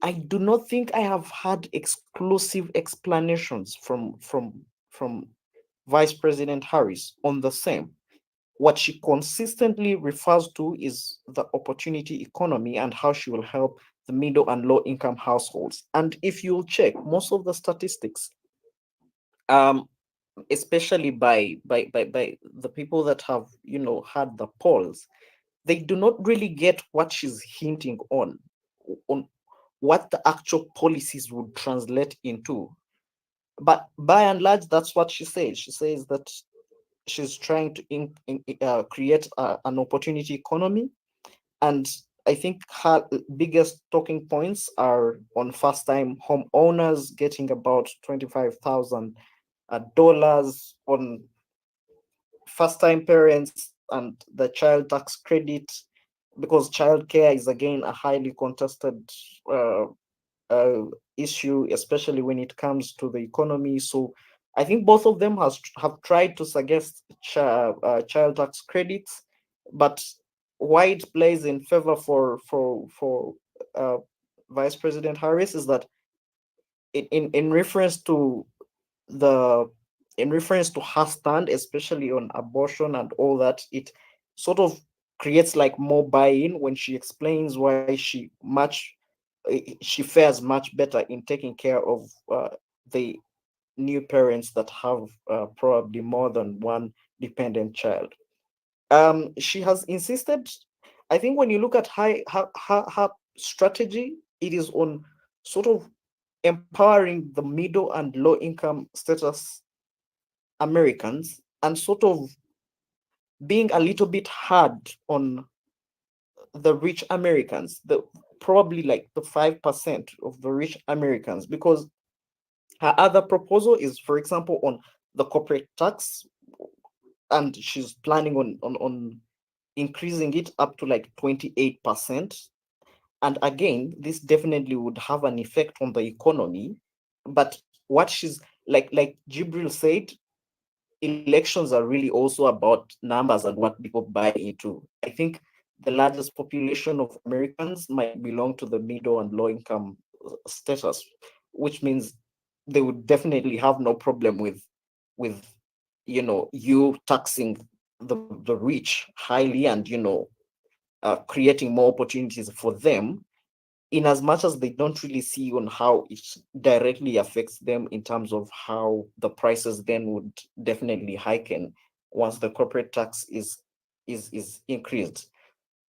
I do not think I have had exclusive explanations from Vice President Harris on the same. What she consistently refers to is the opportunity economy and how she will help the middle and low income households. And if you'll check most of the statistics, um, especially by the people that have had the polls, they do not really get what she's hinting on what the actual policies would translate into. But by and large, that's what she says. She says that she's trying to create an opportunity economy. And I think her biggest talking points are on first time homeowners getting about $25,000, on first time parents and the child tax credit, because childcare is again a highly contested uh, uh, issue, especially when it comes to the economy. So I think both of them have tried to suggest child tax credits, but why it plays in favor for uh, Vice President Harris is that in reference to the in reference to her stand, especially on abortion and all that, it sort of creates like more buy-in when she explains why she fares much better in taking care of the new parents that have probably more than one dependent child. She has insisted, I think when you look at her strategy, it is on sort of empowering the middle and low income status Americans, and sort of being a little bit hard on the rich Americans, the probably like the 5% of the rich Americans, because her other proposal is, for example, on the corporate tax, and she's planning on increasing it up to like 28%. And again, this definitely would have an effect on the economy. But what she's like Jibril said, elections are really also about numbers and what people buy into. I think the largest population of Americans might belong to the middle and low income status, which means they would definitely have no problem with you taxing the rich highly, and creating more opportunities for them, in as much as they don't really see on how it directly affects them in terms of how the prices then would definitely heighten once the corporate tax is increased.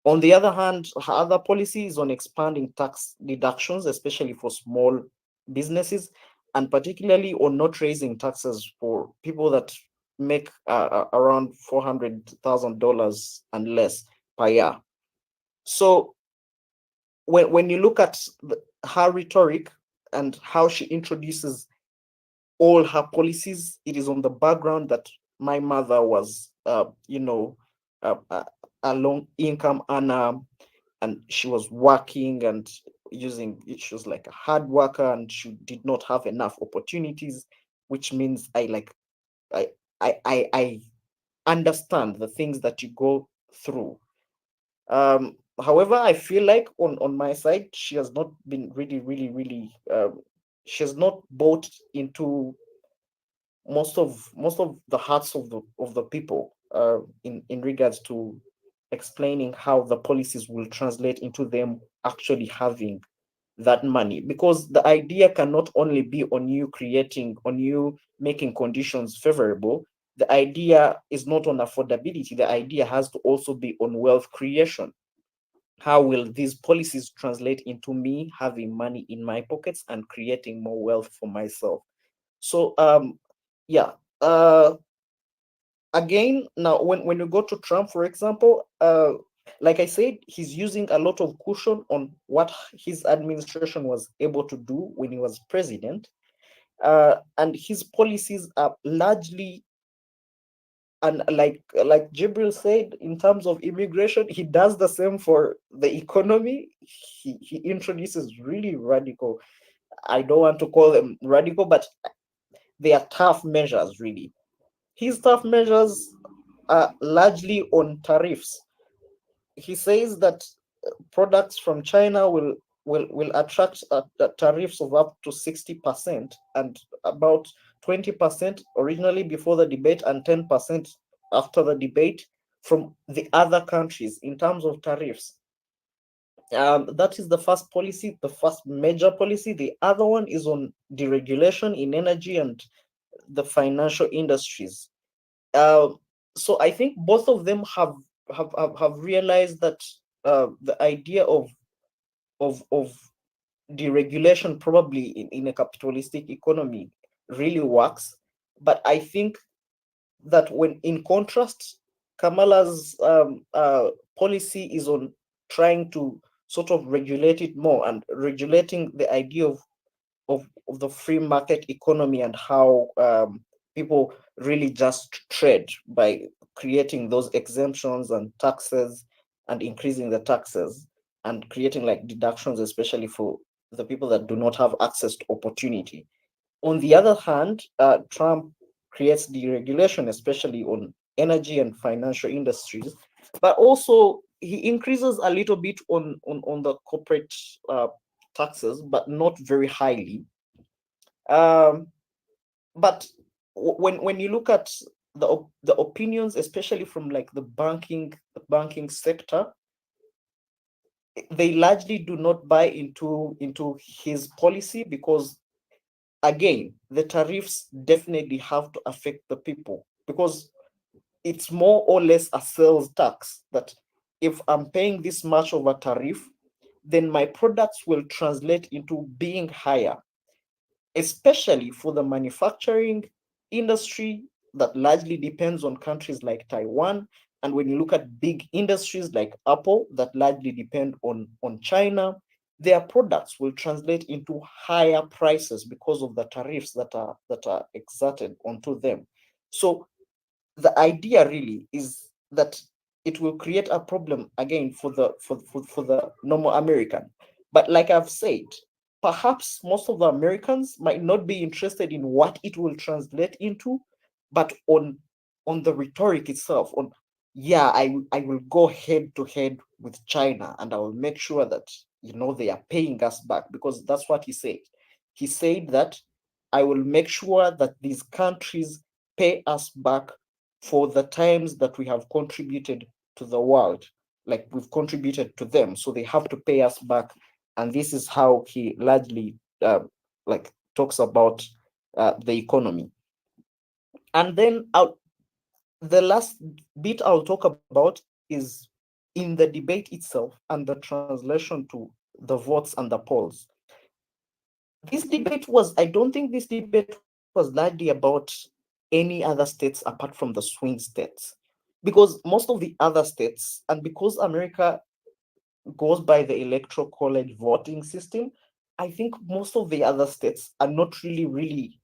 On the other hand, her other policy is on expanding tax deductions, especially for small businesses, and particularly on not raising taxes for people that make around $400,000 and less per year. So when you look at her rhetoric and how she introduces all her policies, it is on the background that my mother was, a low income earner, and she was working and she was like a hard worker, and she did not have enough opportunities, which means I, I understand the things that you go through. However, I feel like on my side, she has not been really, really, really. She has not bought into most of the hearts of the people in regards to explaining how the policies will translate into them actually having that money, because the idea cannot only be on you making conditions favorable. The idea is not on affordability. The idea has to also be on wealth creation. How will these policies translate into me having money in my pockets and creating more wealth for myself? So yeah. Again, now when you go to Trump, for example, like I said, he's using a lot of cushion on what his administration was able to do when he was president. And his policies are largely, and like Jibril said, in terms of immigration, he does the same for the economy. He introduces really radical, I don't want to call them radical, but they are tough measures, really. His tough measures are largely on tariffs. He says that products from China will attract tariffs of up to 60%, and about 20% originally before the debate and 10% after the debate from the other countries in terms of tariffs. That is the first policy, the first major policy. The other one is on deregulation in energy and the financial industries. Uh, so I think both of them have realized that the idea of deregulation probably in a capitalistic economy really works. But I think that when in contrast, Kamala's policy is on trying to sort of regulate it more and regulating the idea of the free market economy and how people really just trade by creating those exemptions and taxes and increasing the taxes and creating like deductions, especially for the people that do not have access to opportunity. On the other hand, Trump creates deregulation, especially on energy and financial industries, but also he increases a little bit on the corporate taxes, but not very highly. Um, but when you look at the opinions, especially from like the banking sector, they largely do not buy into his policy because again, the tariffs definitely have to affect the people because it's more or less a sales tax that if I'm paying this much of a tariff, then my products will translate into being higher, especially for the manufacturing industry that largely depends on countries like Taiwan. And when you look at big industries like Apple that largely depend on China, their products will translate into higher prices because of the tariffs that are exerted onto them. So the idea really is that it will create a problem again for the normal American. But like I've said, perhaps most of the Americans might not be interested in what it will translate into, but on the rhetoric itself, on yeah, I will go head to head with China and I will make sure that they are paying us back because that's what he said. He said that I will make sure that these countries pay us back for the times that we have contributed to the world, like we've contributed to them, so they have to pay us back. And this is how he largely like talks about the economy. And then the last bit I'll talk about is in the debate itself and the translation to the votes and the polls. I don't think this debate was largely about any other states apart from the swing states. Because most of the other states, and because America goes by the electoral college voting system, I think most of the other states are not really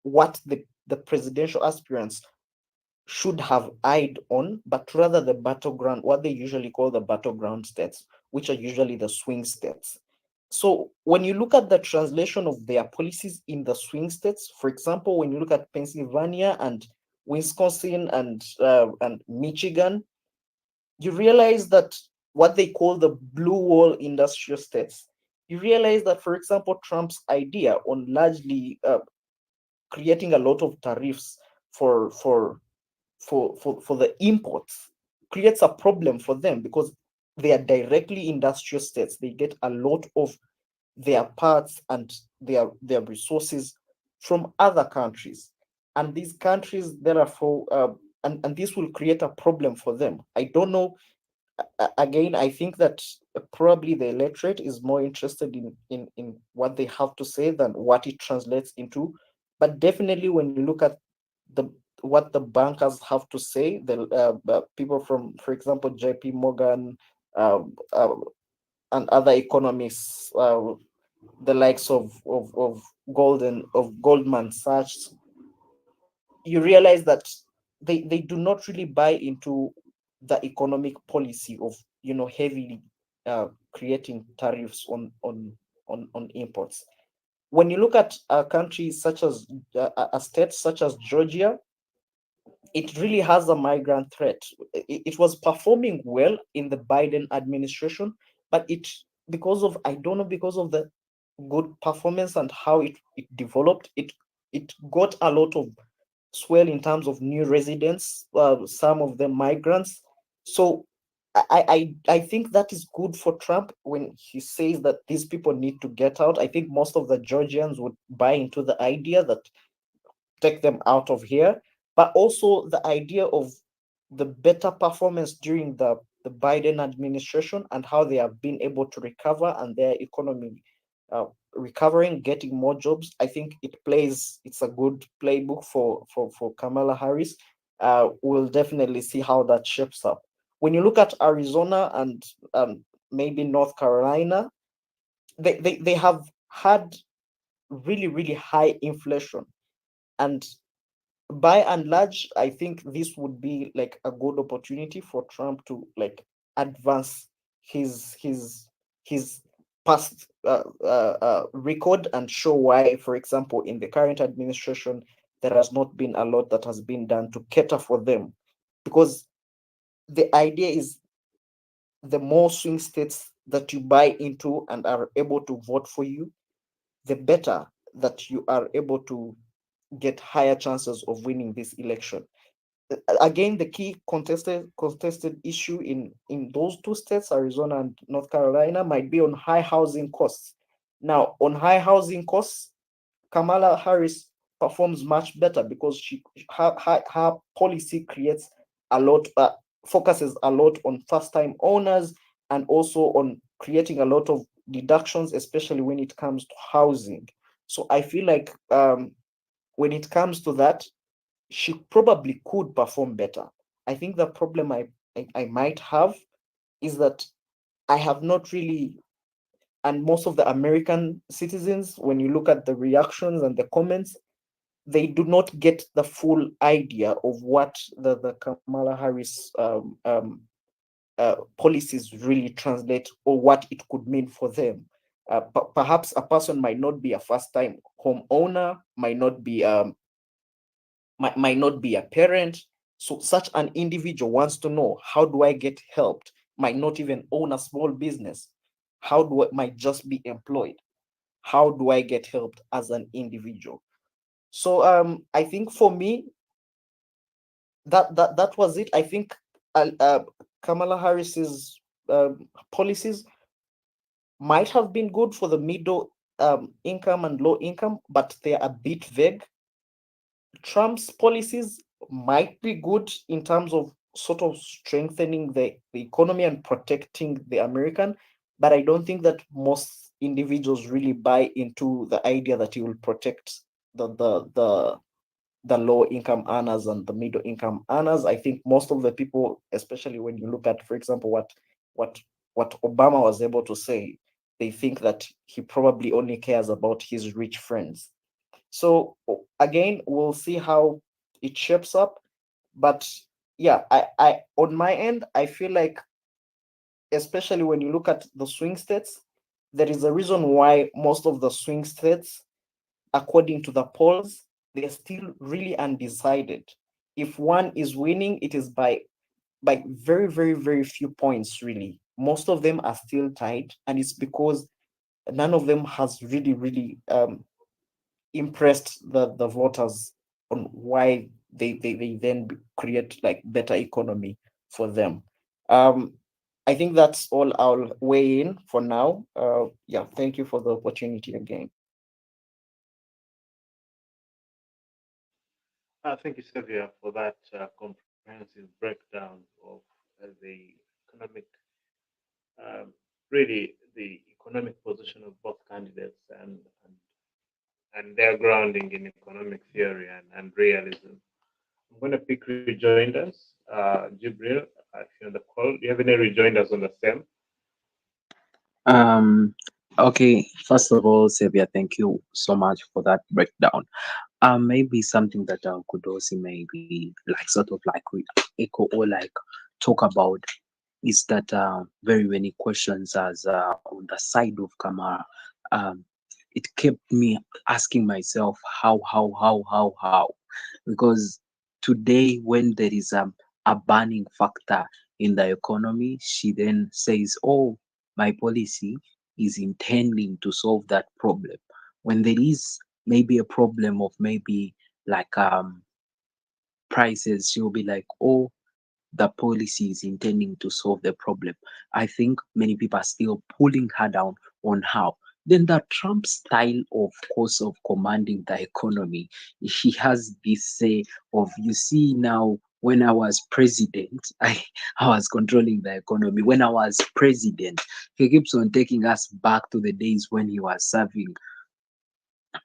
what the presidential aspirants should have eyed on, but rather the battleground, what they usually call the battleground states, which are usually the swing states. So when you look at the translation of their policies in the swing states, for example, when you look at Pennsylvania and Wisconsin and Michigan, you realize that what they call the blue wall industrial states, you realize that, for example, Trump's idea on largely creating a lot of tariffs for for the imports creates a problem for them because they are directly industrial states. They get a lot of their parts and their resources from other countries, and these countries therefore and this will create a problem for them. I don't know. Again, I think that probably the electorate is more interested in what they have to say than what it translates into. But definitely, when you look at the what the bankers have to say, the people from, for example, JP Morgan, uh, uh, and other economists, the likes of Goldman Sachs, you realize that they do not really buy into the economic policy of, heavily creating tariffs on imports. When you look at a country such as a state such as Georgia, it really has a migrant threat. It was performing well in the Biden administration, but because of, I don't know, because of the good performance and how it developed, it got a lot of swell in terms of new residents, some of them migrants. So I think that is good for Trump when he says that these people need to get out. I think most of the Georgians would buy into the idea that take them out of here, but also the idea of the better performance during the Biden administration and how they have been able to recover and their economy recovering, getting more jobs. I think it's a good playbook for Kamala Harris. We'll definitely see how that shapes up. When you look at Arizona and maybe North Carolina, they have had really, really high inflation. And by and large, I think this would be like a good opportunity for Trump to like advance his past record and show why, for example, in the current administration, there has not been a lot that has been done to cater for them, because the idea is the more swing states that you buy into and are able to vote for you, the better that you are able to get higher chances of winning this election. Again, the key contested issue in those two states, Arizona and North Carolina, might be on high housing costs. Now, on high housing costs, Kamala Harris performs much better because her policy creates a lot, focuses a lot on first time owners, and also on creating a lot of deductions, especially when it comes to housing. So I feel like when it comes to that, she probably could perform better. I think the problem I might have is that I have not really, and most of the American citizens, when you look at the reactions and the comments, they do not get the full idea of what the Kamala Harris policies really translate, or what it could mean for them. Perhaps a person might not be a first time homeowner, might not be a parent. So such an individual wants to know, how do I get helped? Might not even own a small business. Might just be employed. How do I get helped as an individual? So I think for me, that was it. I think Kamala Harris's policies might have been good for the middle income and low income, but they're a bit vague. Trump's policies might be good in terms of sort of strengthening the economy and protecting the American, but I don't think that most individuals really buy into the idea that he will protect the low income earners and the middle income earners. I think most of the people, especially when you look at, for example, what what Obama was able to say, they think that he probably only cares about his rich friends. So again, we'll see how it shapes up. But yeah, I on my end, I feel like, especially when you look at the swing states, there is a reason why most of the swing states, according to the polls, they're still really undecided. If one is winning, it is by very, very, very few points, really. Most of them are still tied, and it's because none of them has really, really impressed the voters on why they then create like better economy for them. I think that's all I'll weigh in for now. Yeah, thank you for the opportunity again. Thank you, Sylvia, for that comprehensive breakdown of the economic, um, really the economic position of both candidates and their grounding in economic theory and realism. I'm going to pick rejoinders. Jibril, if you're on the call, do you have any rejoinders on the same? Um, okay, first of all, Xavier, thank you so much for that breakdown. Maybe something that could also maybe like sort of like echo or like talk about is that very many questions as on the side of Kamara. Um, it kept me asking myself how, because today when there is a burning factor in the economy, she then says, "Oh, my policy is intending to solve that problem." When there is maybe a problem of maybe like prices, she'll be like, "Oh, the policy is intending to solve the problem." I think many people are still pulling her down on how. Then the Trump style, of course, of commanding the economy, he has this say of, you see now, when I was president, I was controlling the economy. When I was president, he keeps on taking us back to the days when he was serving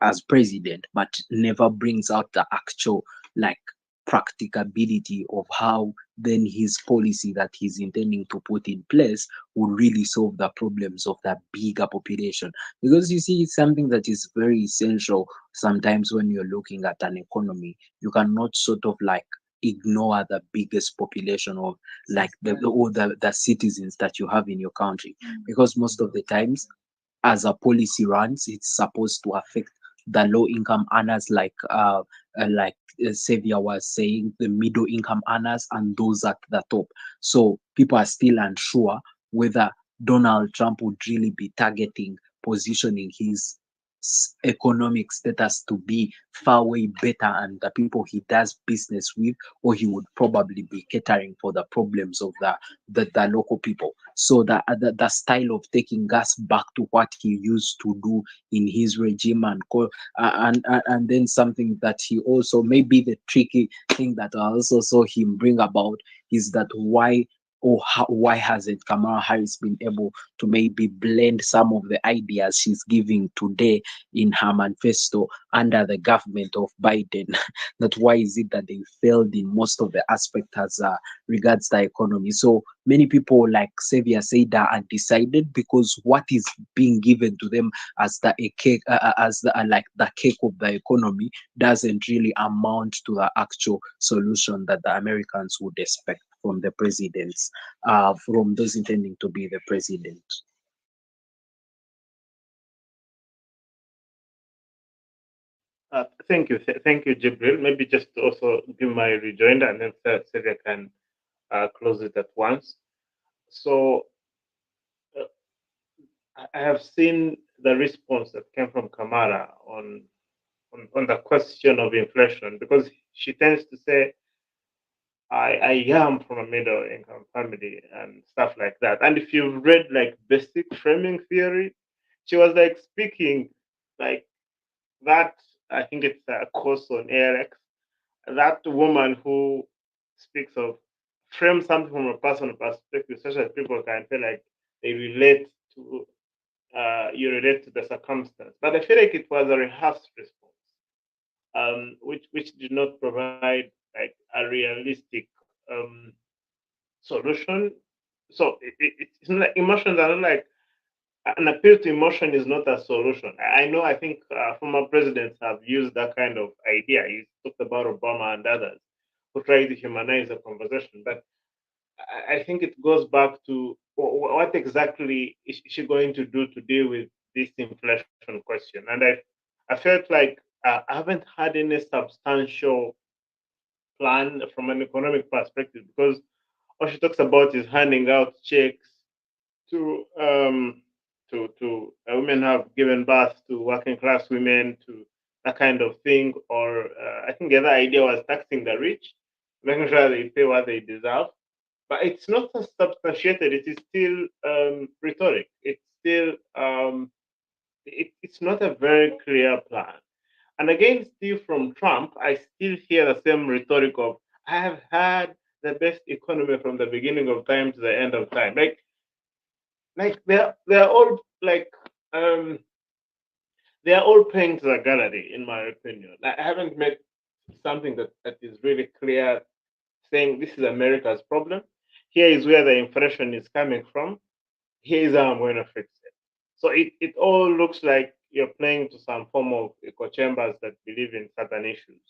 as president, but never brings out the actual like practicability of how then his policy that he's intending to put in place will really solve the problems of that bigger population. Because you see, it's something that is very essential sometimes when you're looking at an economy. You cannot sort of like ignore the biggest population of like the citizens that you have in your country, because most of the times as a policy runs, it's supposed to affect the low income earners, like Xavier was saying, the middle income earners and those at the top. So people are still unsure whether Donald Trump would really be targeting, positioning his economic status to be far way better and the people he does business with, or he would probably be catering for the problems of the local people. So the style of taking gas back to what he used to do in his regime and then something that he also, maybe the tricky thing that I also saw him bring about is that why hasn't Kamala Harris been able to maybe blend some of the ideas she's giving today in her manifesto under the government of Biden? That why is it that they failed in most of the aspects as regards the economy? So many people, like Xavier said, are undecided because what is being given to them as the a cake, as the like the cake of the economy, doesn't really amount to the actual solution that the Americans would expect from the presidents, from those intending to be the president. Thank you, Jibril. Maybe just to also give my rejoinder, and then Sylvia can close it at once. So uh, I have seen the response that came from Kamara on the question of inflation, because she tends to say, I am from a middle income family and stuff like that. And if you've read like basic framing theory, she was like speaking like that. I think it's a course on ALX. That woman who speaks of frame something from a personal perspective, such that people can feel like they relate to you relate to the circumstance. But I feel like it was a rehearsed response, which did not provide like a realistic solution. So it's not like emotions are not like an appeal to emotion is not a solution. I know. I think former presidents have used that kind of idea. You talked about Obama and others who try to humanize the conversation, but I think it goes back to what exactly is she going to do to deal with this inflation question. And I felt like I haven't had any substantial plan from an economic perspective, because all she talks about is handing out checks to women who have given birth to working class women, to that kind of thing. Or I think the other idea was taxing the rich, making sure they pay what they deserve. but it's not substantiated. It is still rhetoric. It's still it's not a very clear plan. And again, still from Trump, I still hear the same rhetoric of I have had the best economy from the beginning of time to the end of time. Like they're all like they are all playing to the gallery, in my opinion. I haven't met something that is really clear saying this is America's problem. Here is where the inflation is coming from. Here is how I'm going to fix it. So it all looks like you're playing to some form of echo chambers that believe in certain issues.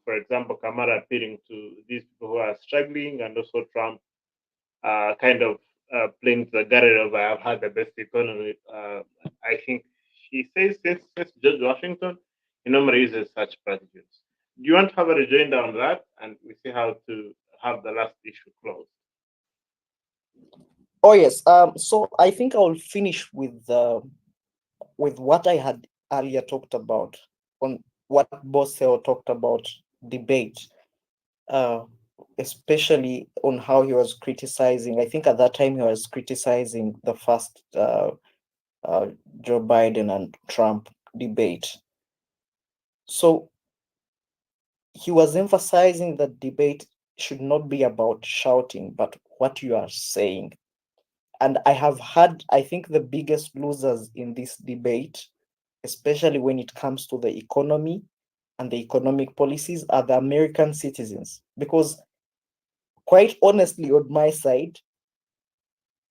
For example, Kamala appealing to these people who are struggling, and also Trump kind of playing to the gallery of I have had the best economy. I think he says since George Washington, he normally uses such platitudes. Do you want to have a rejoinder on that, and we see how to have the last issue closed? Oh yes. So I think I'll finish with what I had earlier talked about on what Bossel talked about debate, uh, especially on how he was criticizing. I think at that time he was criticizing the first Joe Biden and Trump debate. So he was emphasizing that debate should not be about shouting, but what you are saying. And I have had, I think, the biggest losers in this debate, especially when it comes to the economy and the economic policies, are the American citizens. Because, quite honestly, on my side,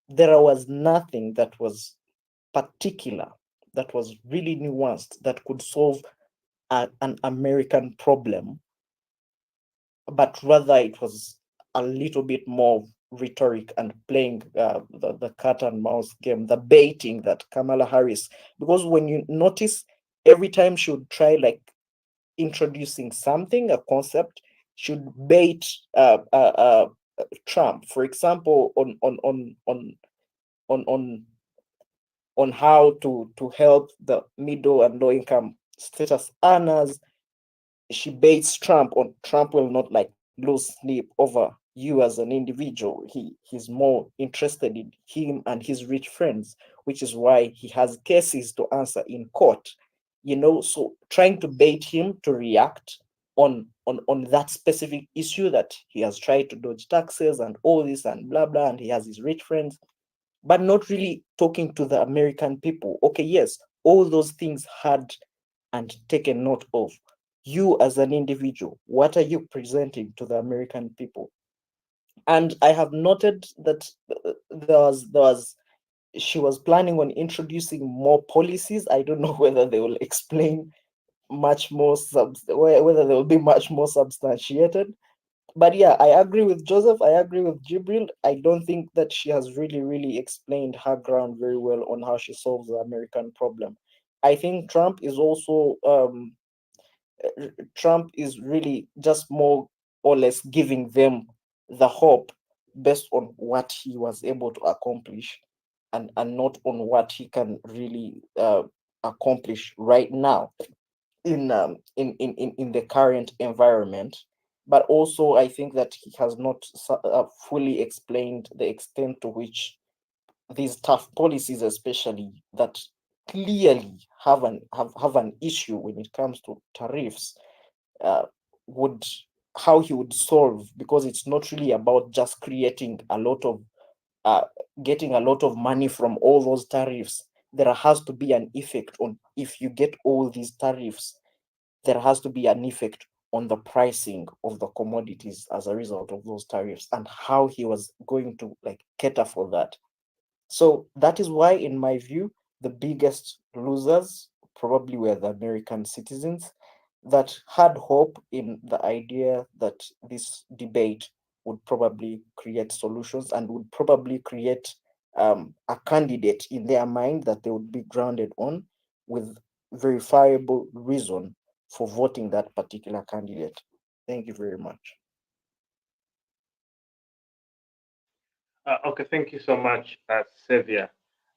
there was nothing that was particular, that was really nuanced, that could solve an American problem, but rather it was a little bit more rhetoric and playing the cat and mouse game, the baiting that Kamala Harris, because when you notice, every time she would try like introducing something, a concept, should bait Trump. For example, on on how to help the middle and low income status earners, she baits Trump on Trump will not like lose sleep over you as an individual. He's more interested in him and his rich friends, which is why he has cases to answer in court. You know, so trying to bait him to react on that specific issue that he has tried to dodge taxes and all this and blah blah, and he has his rich friends, but not really talking to the American people. Okay, yes, all those things had and taken note of. You as an individual, what are you presenting to the American people? And I have noted that there was she was planning on introducing more policies. I don't know whether they will explain much more whether they will be much more substantiated. But yeah, I agree with Joseph. I agree with Jibril. I don't think that she has really explained her ground very well on how she solves the American problem. I think Trump is really just more or less giving them the hope based on what he was able to accomplish, and not on what he can really accomplish right now in the current environment. But also I think that he has not fully explained the extent to which these tough policies, especially that clearly have an issue when it comes to tariffs, uh, would how he would solve, because it's not really about just creating a lot of uh, getting a lot of money from all those tariffs. There has to be an effect on, if you get all these tariffs, there has to be an effect on the pricing of the commodities as a result of those tariffs, and how he was going to like cater for that. So that is why, in my view, the biggest losers probably were the American citizens that had hope in the idea that this debate would probably create solutions and would probably create a candidate in their mind that they would be grounded on, with verifiable reason for voting that particular candidate. Thank you very much. Okay, thank you so much, Xavier.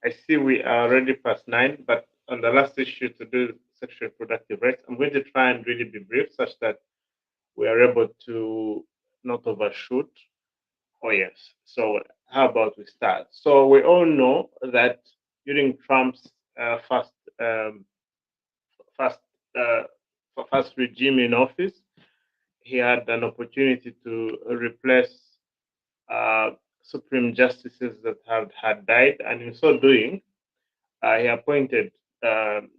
I see we are already past 9, but on the last issue to do sexual reproductive rights, I'm going to try and really be brief such that we are able to not overshoot. Oh yes. So how about we start? So we all know that during Trump's first um, first uh, first regime in office, he had an opportunity to replace uh, Supreme justices that had died, and in so doing, he appointed um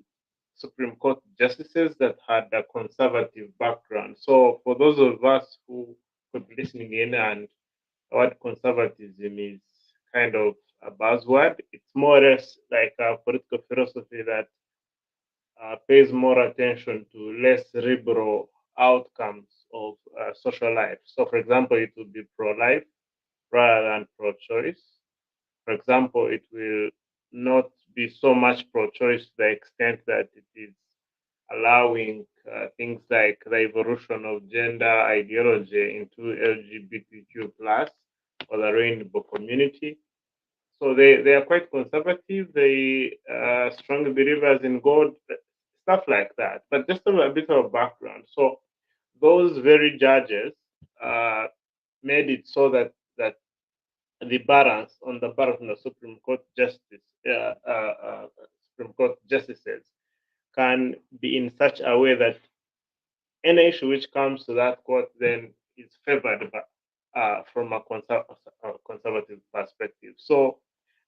Supreme Court justices that had a conservative background. So for those of us who could be listening in and the word conservatism is kind of a buzzword. It's more or less like a political philosophy that pays more attention to less liberal outcomes of social life. So, for example, it would be pro life rather than pro choice. For example, it will not be so much pro choice to the extent that it is allowing things like the evolution of gender ideology into LGBTQ plus or the rainbow community. So they are quite conservative. They are strong believers in God, stuff like that. But just a bit of background. So those very judges uh, made it so that the balance on the balance on the Supreme Court justices can be in such a way that any issue which comes to that court then is favored by, from a conservative perspective. So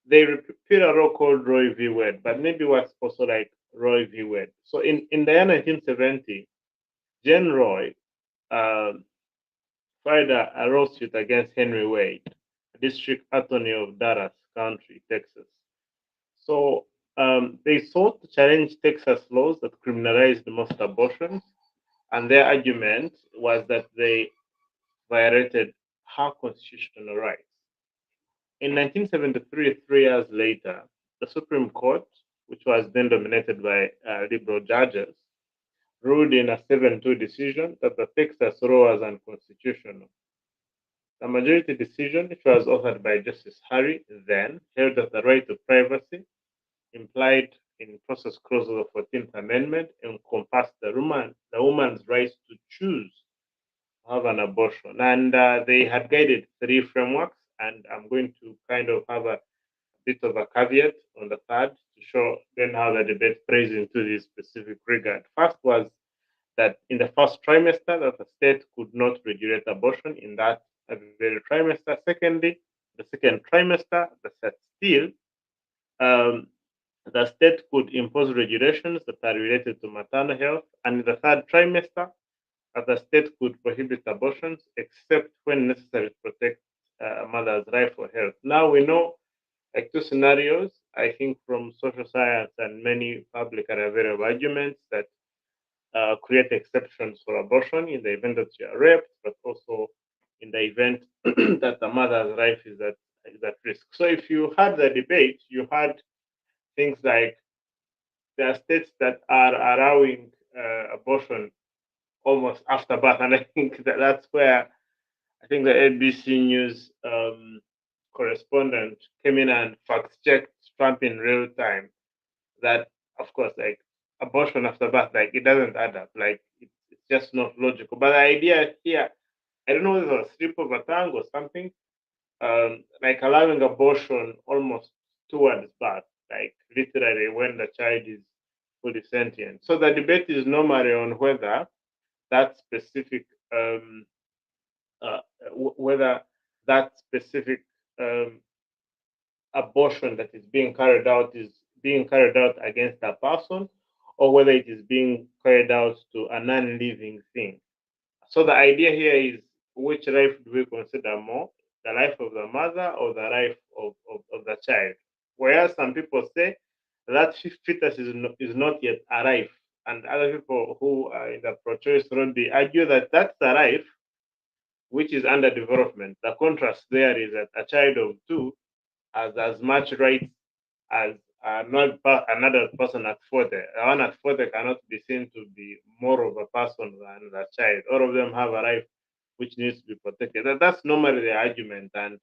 they repeat a law called Roe v. Wade, but maybe was also like Roe v. Wade. So in the year 1970, Jane Roy um, filed a lawsuit against Henry Wade, a district attorney of Dallas County, Texas. So they sought to challenge Texas laws that criminalized most abortions, and their argument was that they violated her constitutional rights. In 1973, 3 years later, the Supreme Court, which was then dominated by liberal judges, ruled in a 7-2 decision that the Texas law was unconstitutional. The majority decision, which was authored by Justice Harry, then held that the right to privacy implied in process clause of the 14th Amendment encompassed the woman's right to choose to have an abortion. And they had guided 3 frameworks, and I'm going to kind of have a bit of a caveat on the third to show then how the debate plays into this specific regard. First was that in the first trimester that the state could not regulate abortion in that very trimester. Secondly, the second trimester, that still um, the state could impose regulations that are related to maternal health, and in the third trimester, the state could prohibit abortions except when necessary to protect a mother's right for health. Now we know like 2 scenarios, I think from social science and many public and available arguments that create exceptions for abortion in the event that you are raped, but also in the event that the mother's life is at risk. So if you had the debate, you had things like there are states that are allowing abortion almost after birth, and I think that's where I think the ABC News correspondent came in and fact checked Trump in real time that, of course, like abortion after birth, like it doesn't add up. Like it's just not logical. But the idea here, I don't know whether it was slip of a tongue or something, like allowing abortion almost towards birth, like literally when the child is fully sentient. So the debate is normally on whether that specific uh, whether that specific um, abortion that is being carried out is being carried out against a person or whether it is being carried out to a non-living thing. So the idea here is which life do we consider more, the life of the mother or the life of the child? Whereas some people say that fetus is not yet alive, and other people who are in the pro-choice road, they argue that that's the life which is under development. The contrast there is that a child of 2 has as much rights as another person at 40. One at 40 cannot be seen to be more of a person than the child. All of them have a life which needs to be protected. That's normally the argument. And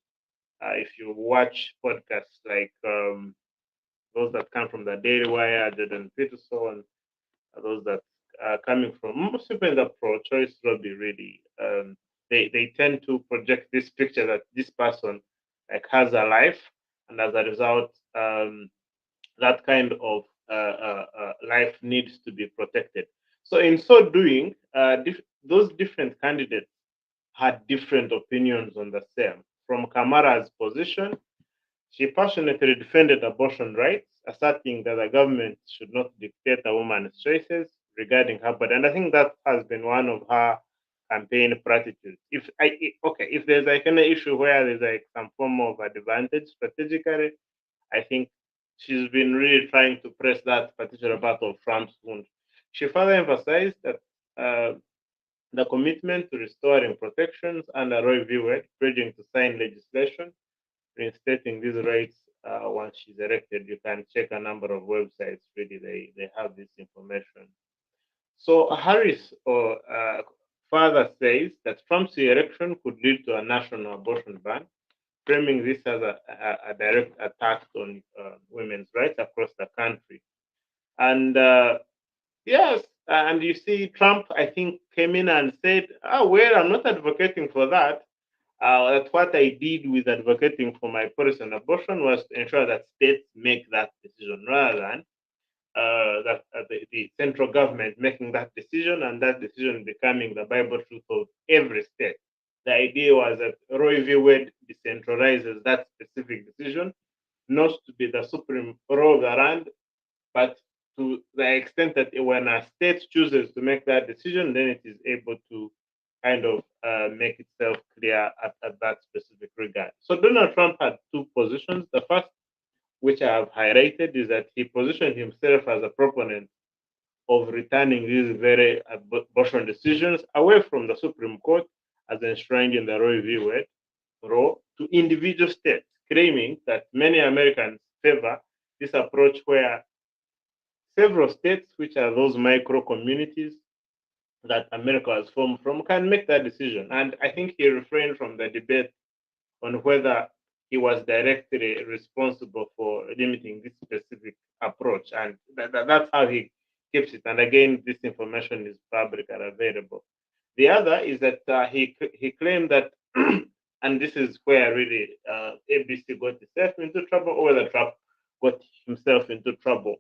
if you watch podcasts like those that come from the Daily Wire, Jordan Peterson, those that are coming from most people in the pro-choice lobby, really, they tend to project this picture that this person like has a life, and as a result, that kind of life needs to be protected. So in so doing, those different candidates had different opinions on the same. From Kamara's position, she passionately defended abortion rights, asserting that the government should not dictate a woman's choices regarding her body. And I think that has been one of her campaign platitudes. If there's like an issue where there's like some form of advantage strategically, I think she's been really trying to press that particular part of Trump's wound. She further emphasized that the commitment to restoring protections under Roe v. Wade, pledging to sign legislation reinstating these rights once she's elected. You can check a number of websites, really, they have this information. So Harris further says that Trump's election could lead to a national abortion ban, framing this as a direct attack on women's rights across the country. And yes, and you see, Trump, I think, came in and said, "Oh, well, I'm not advocating for that. That what I did with advocating for my policy on abortion was to ensure that states make that decision rather than the central government making that decision and that decision becoming the Bible truth of every state. The idea was that Roe v. Wade decentralizes that specific decision, not to be the supreme law of the land, but to the extent that when a state chooses to make that decision, then it is able to kind of make itself clear at that specific regard. So Donald Trump had two positions. The first, which I have highlighted, is that he positioned himself as a proponent of returning these very abortion decisions away from the Supreme Court as enshrined in the Roe v. Wade law to individual states, claiming that many Americans favor this approach where several states, which are those micro communities that America has formed from, can make that decision. And I think he refrained from the debate on whether he was directly responsible for limiting this specific approach. And that's how he keeps it. And again, this information is public and available. The other is that he claimed that, and this is where really ABC got itself into trouble, or whether Trump got himself into trouble,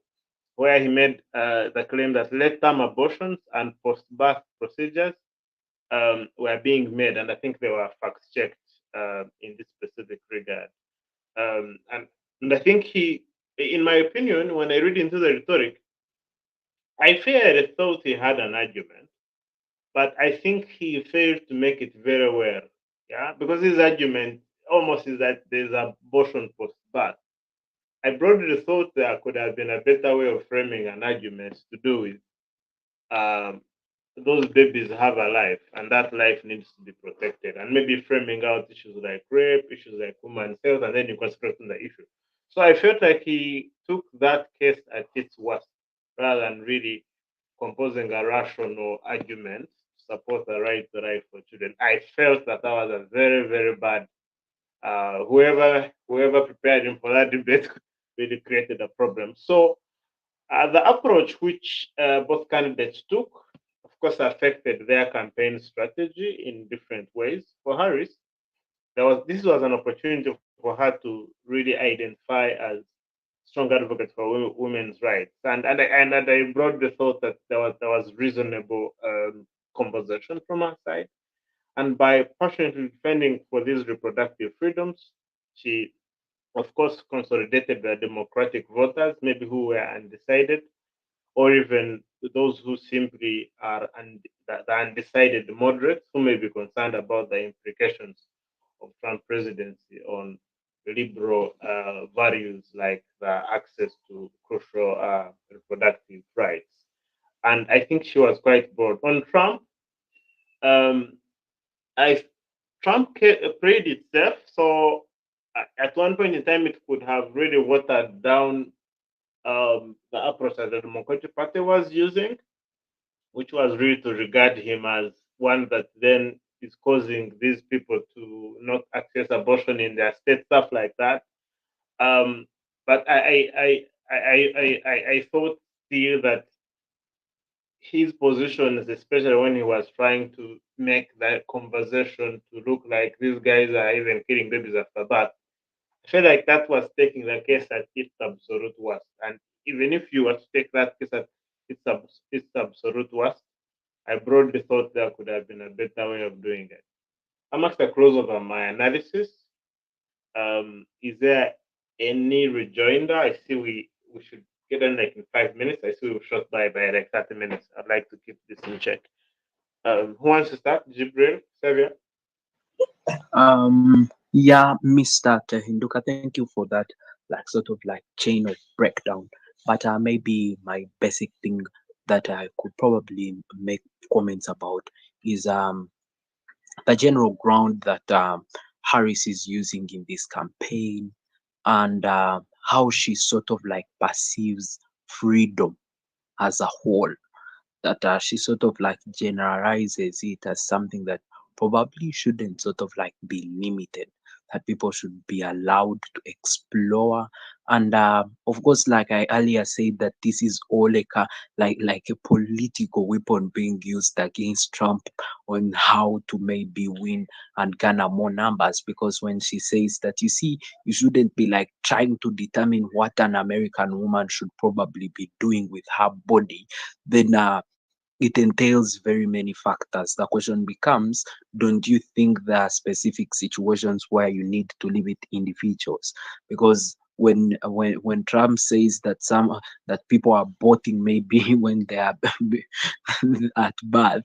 where he made the claim that late-term abortions and post-birth procedures were being made, and I think they were fact-checked in this specific regard. And I think he, in my opinion, when I read into the rhetoric, I fairly thought he had an argument, but I think he failed to make it very well. Yeah, because his argument almost is that there's abortion post-birth. I broadly thought there could have been a better way of framing an argument to do with um, those babies have a life, and that life needs to be protected. And maybe framing out issues like rape, issues like women's health, and then you concentrate on the issue. So I felt like he took that case at its worst, rather than really composing a rational argument to support the right to life for children. I felt that that was a very, very bad. Whoever prepared him for that debate really created a problem. So the approach which both candidates took, of course, affected their campaign strategy in different ways. For Harris, this was an opportunity for her to really identify as strong advocate for women's rights, and I brought the thought that there was reasonable conversation from her side, and by passionately defending for these reproductive freedoms, she of course consolidated the democratic voters, maybe who were undecided, or even those who simply are the undecided moderates who may be concerned about the implications of Trump presidency on liberal values like the access to crucial reproductive rights. And I think she was quite broad. On Trump, um, I Trump played itself. So at one point in time, it could have really watered down the approach that the Democratic Party was using, which was really to regard him as one that then is causing these people to not access abortion in their state, stuff like that. Um, but I thought still that his positions, especially when he was trying to make that conversation to look like these guys are even killing babies after that. I feel like that was taking the case at its absolute worst. And even if you were to take that case at its absolute worst, I broadly thought there could have been a better way of doing it. I'm at the close of my analysis. Is there any rejoinder? I see we should get in like in 5 minutes. I see we've shot by like 30 minutes. I'd like to keep this in check. Who wants to start? Jibril, Xavier? Yeah, Mr. Hinduka, thank you for that, like sort of like chain of breakdown. But maybe my basic thing that I could probably make comments about is the general ground that Harris is using in this campaign, and how she sort of like perceives freedom as a whole, that she sort of like generalizes it as something that probably shouldn't sort of like be limited, that people should be allowed to explore. And of course, like I earlier said, that this is all like a political weapon being used against Trump on how to maybe win and garner more numbers. Because when she says that, you see, you shouldn't be like trying to determine what an American woman should probably be doing with her body, then it entails very many factors. The question becomes, don't you think there are specific situations where you need to limit individuals? Because when Trump says that people are voting maybe when they are at birth,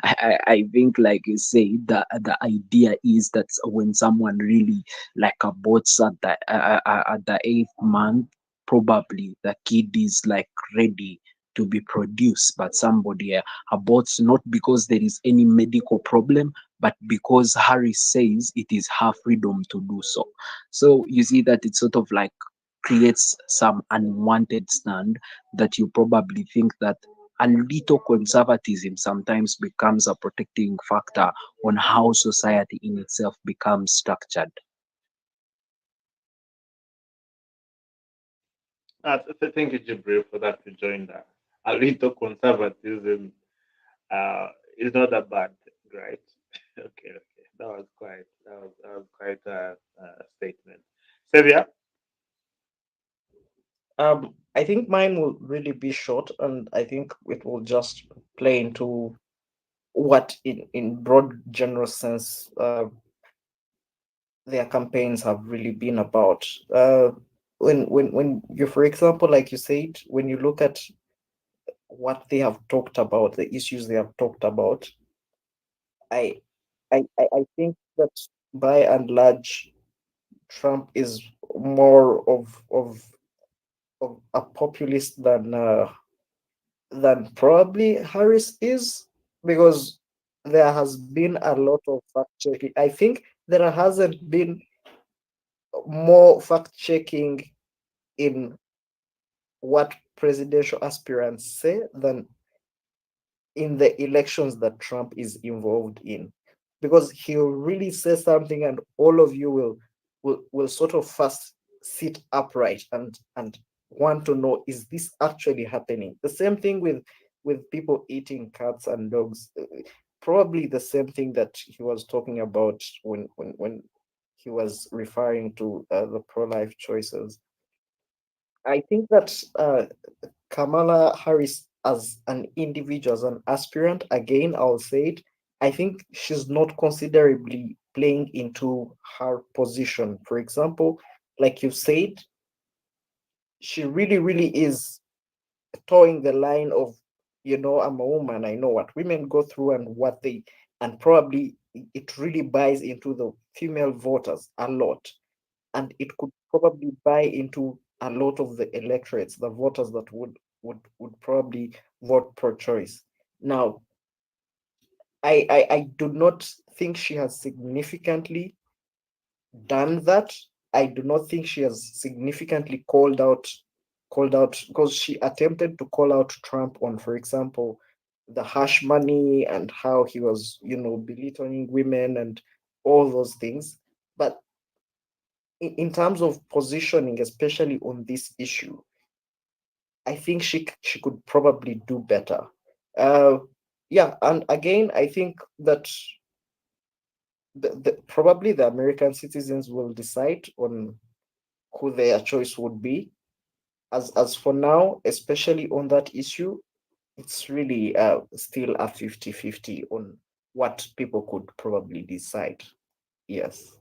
I think, like you say, the idea is that when someone really like aborts at the 8th month, probably the kid is like ready to be produced, but somebody aborts not because there is any medical problem, but because Harris says it is her freedom to do so. So you see that it sort of like creates some unwanted stand, that you probably think that a little conservatism sometimes becomes a protecting factor on how society in itself becomes structured. Thank you, Jibril, for that rejoinder. A little conservatism is not a bad thing, right? Okay, okay. That was quite a statement. Xavier? I think mine will really be short, and I think it will just play into what, in broad general sense, their campaigns have really been about. When you, for example, like you said, when you look at what they have talked about, the issues they have talked about, I I think that by and large, Trump is more of a populist than probably Harris is, because there has been a lot of fact checking. I think there hasn't been more fact checking in what presidential aspirants say than in the elections that Trump is involved in, because he'll really say something and all of you will sort of first sit upright and want to know, is this actually happening? The same thing with people eating cats and dogs. Probably the same thing that he was talking about when he was referring to the pro-life choices. I think that Kamala Harris, as an individual, as an aspirant, again, I'll say it, I think she's not considerably playing into her position. For example, like you said, she really, really is towing the line of, I'm a woman, I know what women go through and what they, and probably it really buys into the female voters a lot. And it could probably buy into a lot of the electorates, the voters that would probably vote pro-choice. Now, I do not think she has significantly done that. I do not think she has significantly called out, because she attempted to call out Trump on, for example, the hush money and how he was, belittling women and all those things. But in terms of positioning, especially on this issue, I think she could probably do better. Yeah, and again, I think that probably the American citizens will decide on who their choice would be. As for now, especially on that issue, it's really still a 50-50 on what people could probably decide. Yes.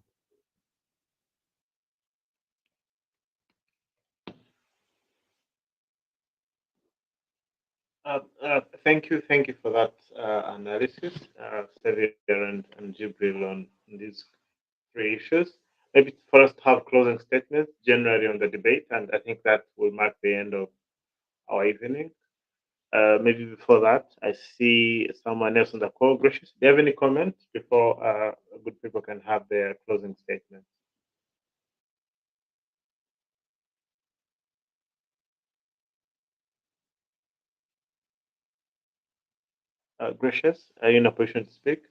Thank you for that analysis, Xavier and Jibril on these three issues. Maybe for us to have closing statements generally on the debate, and I think that will mark the end of our evening. Maybe before that, I see someone else on the call. Gracious, do you have any comments before good people can have their closing statements? Gracious, are you in a position to speak?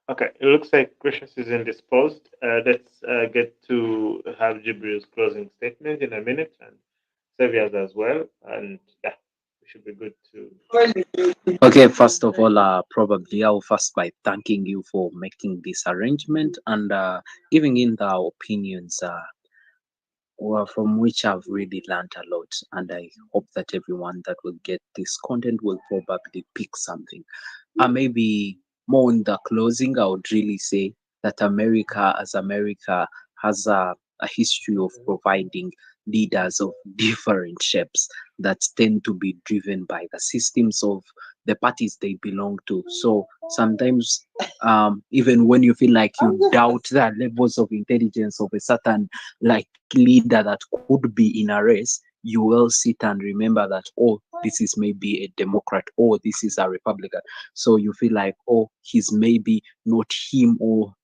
Okay, it looks like Gracious is indisposed. Let's get to have Jibril's closing statement in a minute and Xavier's as well. And yeah, we should be good to. Okay, first of all, probably I'll first by thanking you for making this arrangement and giving in the opinions well, from which I've really learned a lot. And I hope that everyone that will get this content will probably pick something. Maybe more in the closing, I would really say that America, as America, has a history of providing leaders of different shapes that tend to be driven by the systems of the parties they belong to. So sometimes, even when you feel like you doubt the levels of intelligence of a certain like leader that could be in a race, you will sit and remember that, oh, this is maybe a Democrat, or this is a Republican. So you feel like, oh, he's maybe not him, or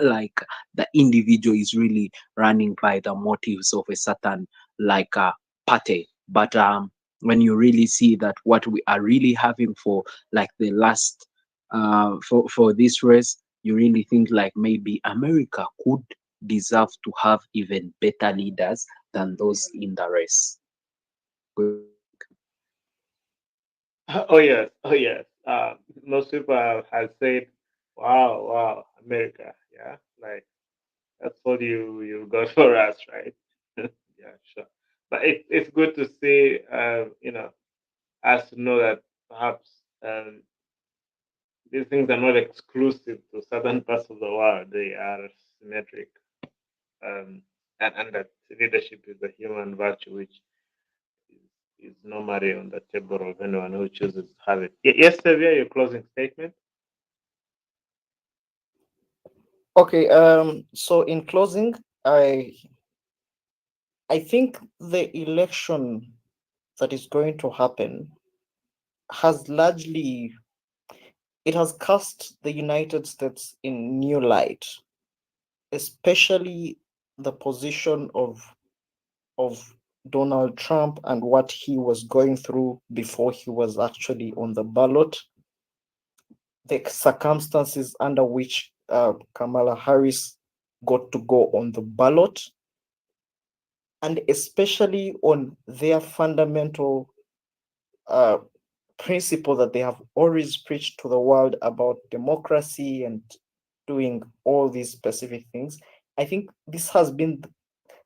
like the individual is really running by the motives of a certain like party. But when you really see that what we are really having for like the last for this race, you really think like maybe America could deserve to have even better leaders than those in the race. Oh yes, oh yes. Most people have said, "Wow, wow, America, yeah, like that's all you got for us, right?" Yeah, sure. But it's good to see, us to know that perhaps these things are not exclusive to certain parts of the world. They are symmetric, um, and that leadership is a human virtue which is normally on the table of anyone who chooses to have it. Yes, Xavier, your closing statement. Okay. So in closing, I think the election that is going to happen has largely it has cast the United States in new light, especially the position of Donald Trump and what he was going through before he was actually on the ballot, the circumstances under which Kamala Harris got to go on the ballot, and especially on their fundamental uh, principle that they have always preached to the world about democracy and doing all these specific things. I think this has been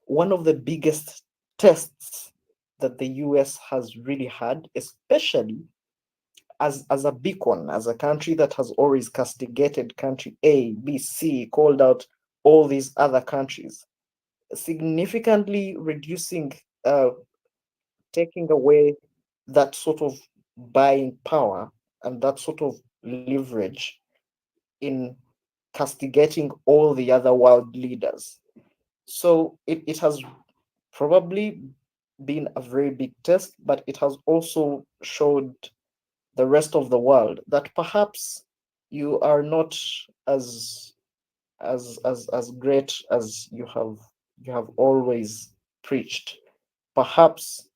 one of the biggest tests that the US has really had, especially as a beacon, as a country that has always castigated country A, B, C, called out all these other countries, significantly reducing, taking away that sort of buying power and that sort of leverage in castigating all the other world leaders. So it has probably been a very big test, but it has also showed the rest of the world that perhaps you are not as as great as you have always preached. Perhaps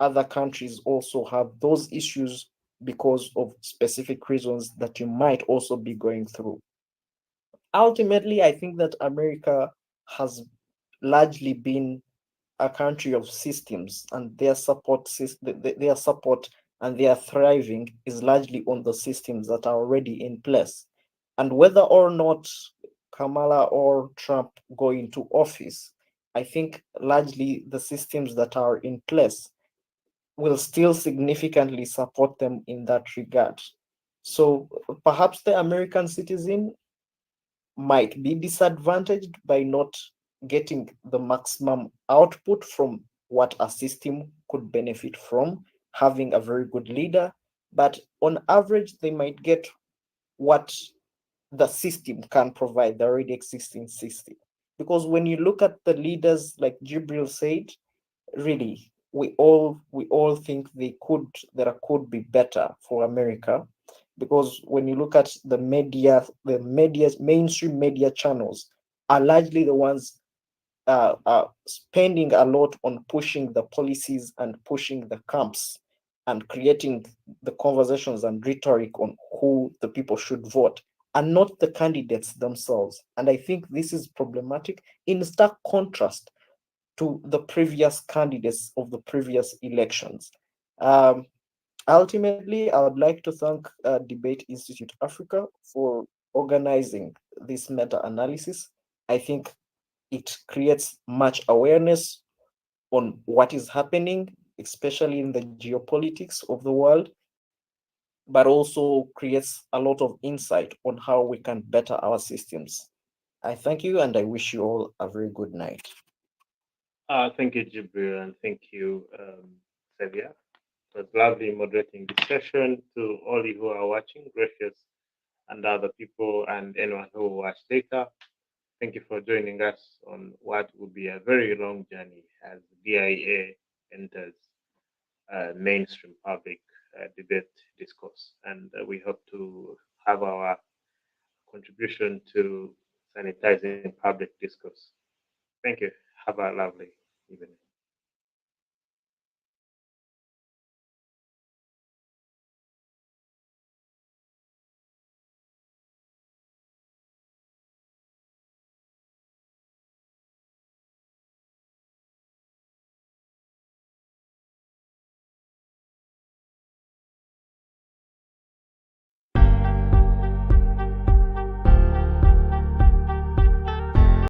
other countries also have those issues because of specific reasons that you might also be going through. ultimately, I think that America has largely been a country of systems, and their their support and their thriving is largely on the systems that are already in place. And whether or not Kamala or Trump go into office, I think largely the systems that are in place will still significantly support them in that regard. So perhaps the American citizen might be disadvantaged by not getting the maximum output from what a system could benefit from, having a very good leader. But on average, they might get what the system can provide, the already existing system. Because when you look at the leaders, like Jibril said, really, we all think there could be better for America, because when you look at the mainstream media channels are largely the ones spending a lot on pushing the policies and pushing the camps and creating the conversations and rhetoric on who the people should vote, and not the candidates themselves. And I think this is problematic, in stark contrast to the previous candidates of the previous elections. Um, Ultimately, I would like to thank Debate Institute Africa for organizing this meta analysis. I think it creates much awareness on what is happening, especially in the geopolitics of the world, but also creates a lot of insight on how we can better our systems. I thank you and I wish you all a very good night. Thank you, Jibril, and thank you, Xavier. It was lovely moderating this session. To all you who are watching, Gracious, and other people, and anyone who will watch later, thank you for joining us on what will be a very long journey as DIA enters mainstream public debate discourse. And we hope to have our contribution to sanitizing public discourse. Thank you. Have a lovely